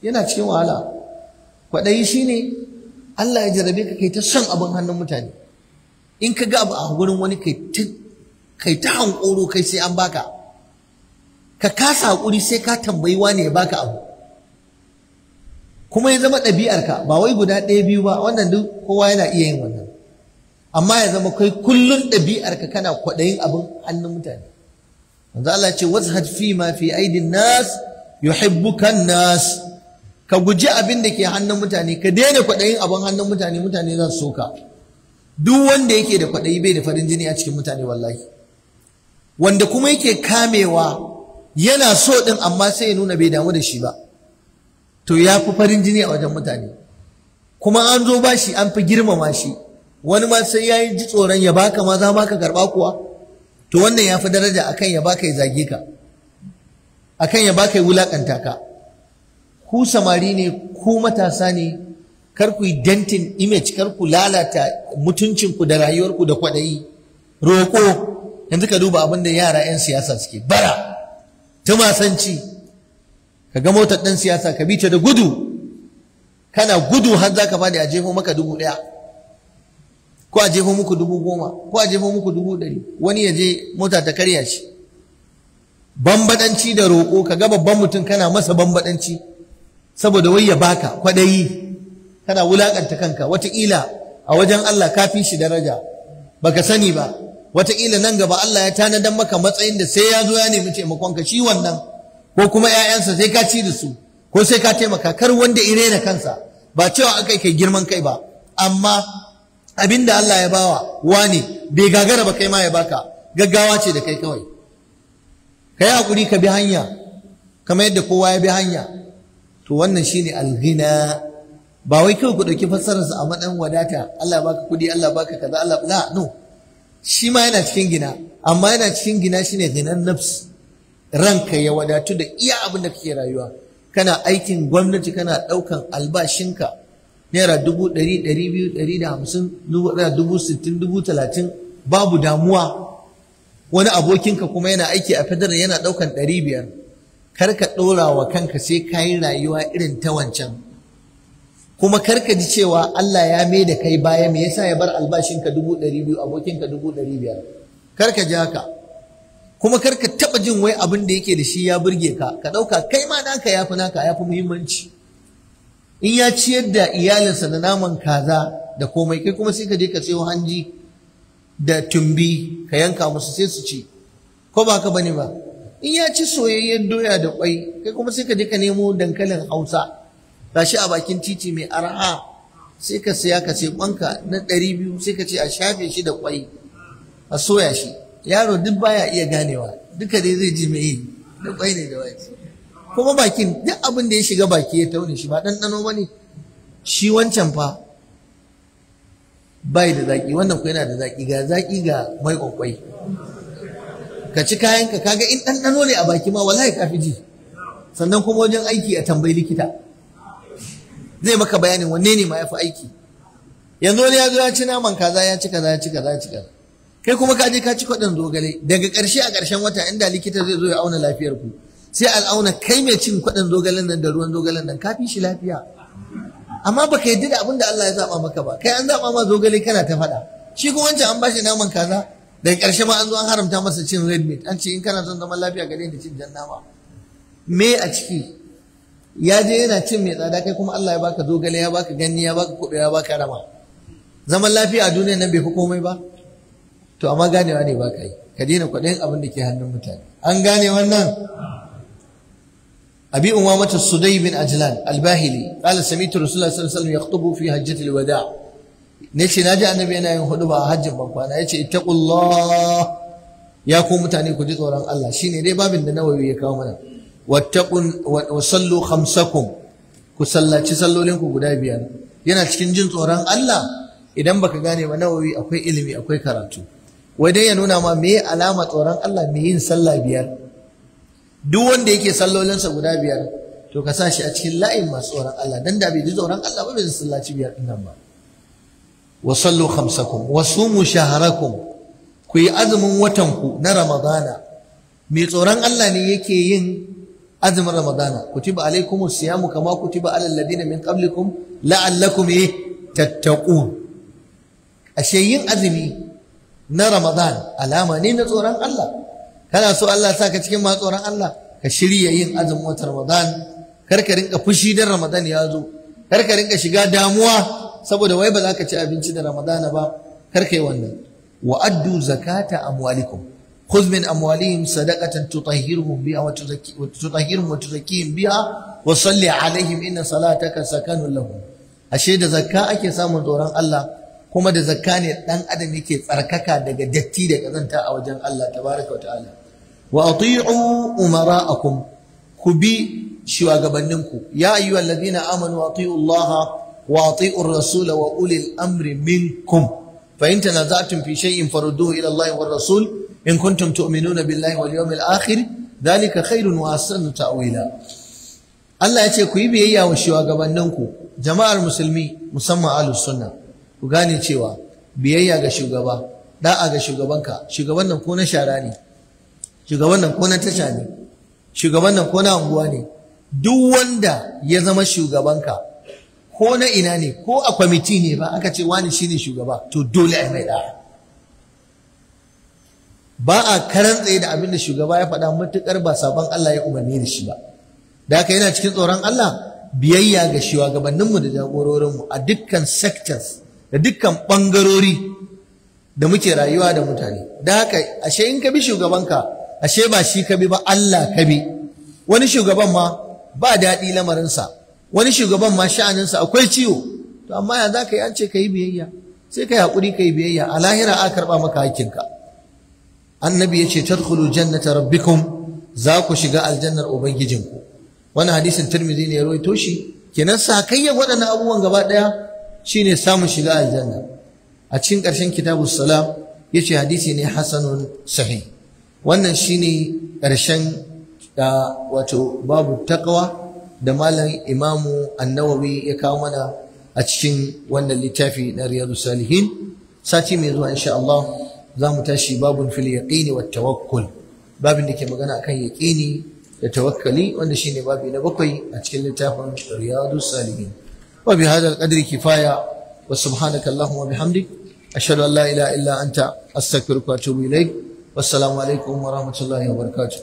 yana cikin wahala. Kwaɗayi shi ne Allah ya jarabe ka kai ta son abin hannun mutane. In ka ga abu a wurin wani kai ta hankoro kai sai an baka. Ka kasa haƙuri sai ka tambayi wani ya baka abu. Kuma ya zama ɗabi'arka, ba wai guda ɗaya biyu ba, wannan duk kowa yana iya yin wannan. Amma ya zama kai kullum ɗabi'arka kana kwaɗayin abin hannun mutane. Manzo Allah ce wazhad fi ma fi aidin nas yuhibbuka nas. Ka guji abin da ke hannun mutane, ka daina kwaɗayin abin hannun mutane, mutane za su soka. Duk wanda yake da kwaɗayi bai da farin jini a cikin mutane wallahi. Wanda kuma yake kamewa yana so ɗin amma sai ya nuna bai damu da shi ba, to ya fi farin jini a wajen mutane. Kuma an zo ba shi an fi girmama shi. Wani ma sai ya yi ji tsoron ya baka ma za ma ka karɓa kuwa. To wannan ya fi daraja akan ya baka ya zage ka, akan ya baka ya wulaƙanta ka. Ku samari ne, ku matasa ne, kar ku yi dentin image, kar ku lalata mutuncinku da rayuwarku da kwaɗayi. Roƙo, yanzu ka duba abin da yara 'yan siyasa suke, bara, tumasanci. Ka ga motar ɗan siyasa ka bi ta da gudu, kana gudu har za ka faɗi a jefo maka 1,000, ko a jefo muku 10,000, ko a jefo muku 100,000, wani ya je mota ta karya shi. Bambaɗanci da roƙo, ka ga babban mutum kana masa bambaɗanci saboda wai ya baka, kwaɗayi, kana wulaƙanta kanka. Wataƙila a wajen Allah ka fi shi daraja baka sani ba. Wataƙila nan gaba Allah ya tanadan maka matsayin da sai ya zo ya nemi taimakonka shi wannan, ko kuma 'ya'yansa sai ka ci da su, ko sai ka taimaka. Kar wanda irena kansa, ba cewa akai kai girman kai ba, amma abinda Allah ya bawa wane bai gagara ba kai ma ya baka, gaggawa ce da kai kawai. Kai hakuri ka bi hanya kamar yadda kowa ya bi hanya. To wannan shine al-ghina. Ba wai kawai ku dauki fassarar sa a matsayin wadata, Allah baka kudi, Allah baka kaza, Allah la no. Shi ma yana cikin gina, amma yana cikin gina shine ghinan nafs. Ranka ya wadatu da iya abin da kake rayuwa. Kana aikin gwamnati, kana daukan albashinka naira 100, 200, 150, 60, 30, babu damuwa. Wani abokinka kuma yana aiki a federal yana daukan 500. Kar ka ɗora wa kanka sai ka yi rayuwa irin ta wancan. Kuma kar ka ji cewa Allah ya mai da kai baya, me yasa ya bar albashinka 200,000, abokinka 500,000. Kar ka ji haka. Kuma kar ka taɓa jin wai abin da yake da shi ya burge ka, ka ɗauka kai ma naka ya fi muhimmanci. In ya ciyar da iyalinsa da naman kaza da komai, kai kuma sai ka je ka sayo hanji da tumbi ka yanka musu sai su ci. Ko ba haka bane ba? In ya ci soyayyen doya da kwai, kai kuma sai ka je ka nemo dankalin Hausa, gashi a bakin titi mai arha, sai ka saya ka sai kwanka na 200, sai ka ce a shafe shi da kwai a soya shi. Yaro duk baya iya ganewa, duka dai zai ji mai da kwai ne da wake. Kuma bakin duk abin da ya shiga baki ya taune shi, ba ɗanɗano ba ne. Shi wancan fa bai da zaki, wannan ku yana da zaki, ga zaki ga mai kwakwai. Ka ci kayanka, kaga in ɗanɗano ne a baki ma wallahi ka fi ji. Sannan kuma wajen aiki a tambayi likita, zai maka bayanin wanne ne ma ya fi aiki. Yanzu wani ya zo ya ci naman kaza, ya ci kaza, ya ci kaza, ya ci kaza. Kai kuma ka je ka ci kwaɗin zogale. Daga ƙarshe a ƙarshen wata inda likita zai zo ya auna lafiyar ku, sai al'auna kai mai cin kwaɗin zogalen nan da ruwan zogalen nan ka fi shi lafiya. amma baka yadda da abin da Allah ya zaba maka ba. Kai an zaba ma zogale kana ta faɗa, shi kuma wancan an bashi naman kaza, daga ƙarshe ma an zo an haramta masa cin red meat, an ce in kana son zaman lafiya ka daina cin jan nama. Me a ciki? Ya je yana cin mai tsada, kai kuma Allah ya baka zogale, ya baka ganni, ya baka kuɓe, ya baka rama. Zaman lafiya a duniya nan bai fi komai ba? To amma ganewa ne ba ka yi, ka daina kwaɗayin abin da ke hannun mutane. An gane wannan? أبي أمامة الصدي بن عجلان الباهلي قال سمعت رسول الله صلى الله عليه وسلم يخطب في حجة الوداع. نيشي ناجي النبي أنا يخطبها حج بقوانا يشي اتقوا الله يا كوم متعني كجيت وران الله شيني دي باب النووي يكاومنا واتقوا وصلوا خمسكم كسلا تسلوا لكم قداي بيان yana cikin jin tsoron Allah. Idan baka gane ba, Nawawi akwai ilimi, akwai karatu, wai dai ya nuna ma me alama tsoron Allah, me yin sallah biyar. Duk wanda yake sallolinsa guda biyar to ka sa shi a cikin layin masu tsoron Allah, dan da bai ji tsoron Allah ba bai sallaci biyar din nan ba. Wa sallu khamsakum wa sumu shahrakum, ku yi azumin watan ku na Ramadana. Mai tsoron Allah ne yake yin azumin Ramadana. Kutiba alaikumus siyamu kama kutiba alal ladina min qablikum la'allakum tattaqun. Ashe yin azumi na Ramadan alama ne na tsoron Allah. Kana so Allah ya saka cikin masu tsoron Allah, ka shirya yin azumin watan Ramadan. Kar ka rinka fushi dan Ramadan ya zo, kar ka rinka shiga damuwa saboda wai ba za ka ci abinci da Ramadana ba. Kar ka yi wannan. Wa addu zakata amwalikum, khudh min amwalihim sadaqatan tutahhiruhum biha wa tuzakkihim biha wa salli alaihim inna salataka sakanun lahum. Ashe da zakka ake samun tsoron Allah, kuma da zakka ne dan adam yake tsarkaka daga datti da kazanta a wajen Allah tabaraka wa ta'ala. Wa ati'u umara'akum, ku bi shugabanninku. Ya ayyuhal ladina amanu ati'u Allah wa ati'u ar-rasul wa ulil amri minkum. Fa in tanaza'tum fi shay'in farudduhu ila Allah war rasul in kuntum tu'minuna billahi wal yawmil akhir dhalika khairun wa ahsanu ta'wila. Allah ya ce ku yi biyayya wa shugabanninku. Jama'ar musulmi musamman ahlus sunna, ku gane cewa biyayya ga shugaba, da'a ga shugabanka. Shugaban nan ko na shara ne, shugaban nan ko na tasha ne, shugaban nan ko na unguwa ne. Duk wanda ya zama shugabanka ko na ina ne, ko a kwamiti ne ba aka ce wani shine shugaba, to dole ai mai da'a. Ba a karan tsaye da abin da shugaba ya faɗa matuƙar ba sabon Allah ya umarni da shi ba. Da haka yana cikin tsoron Allah biyayya ga shugabanninmu da jagororinmu a dukkan sectors da dukkan ɓangarori da muke rayuwa da mutane. Da haka ashe in ka bi shugabanka, ashe ba shi ka bi ba, Allah ka bi. Wani shugaban ma ba daɗi lamarinsa, wani shugaban ma sha'aninsa akwai ciwo, to amma ya za ka yi, an ce ka yi biyayya, sai ka yi haƙuri ka yi biyayya. A lahira a karɓa maka hakkinka. Annabi ya ce tadkhulu jannata rabbikum, za ku shiga aljannar ubangijinku. Wannan hadisin Tirmidhi ne ya rawaito shi. Kenan sakayya waɗannan abubuwan gaba ɗaya shine samun shiga aljanna. A cikin ƙarshen kitabus salam yace hadisi ne hasanun sahih. Wannan shine ƙarshen wato babu taqwa da malam Imamu An-Nawawi ya kawo mana a cikin wannan littafi na Riyadus Salihin. Sati mai zuwa insha Allah za mu tashi babun fil yaqini wat tawakkul, babin da ke magana akan yaqini da tawakkali, wanda shine babi na 7 a cikin littafin Riyadus Salihin. Wa bi hadha al-qadri kifaya wa subhanaka allahumma wa bihamdik ashhadu an la ilaha illa anta astaghfiruka wa atubu ilaik. Wassalamu alaikum wa rahmatullahi wa barakatuh.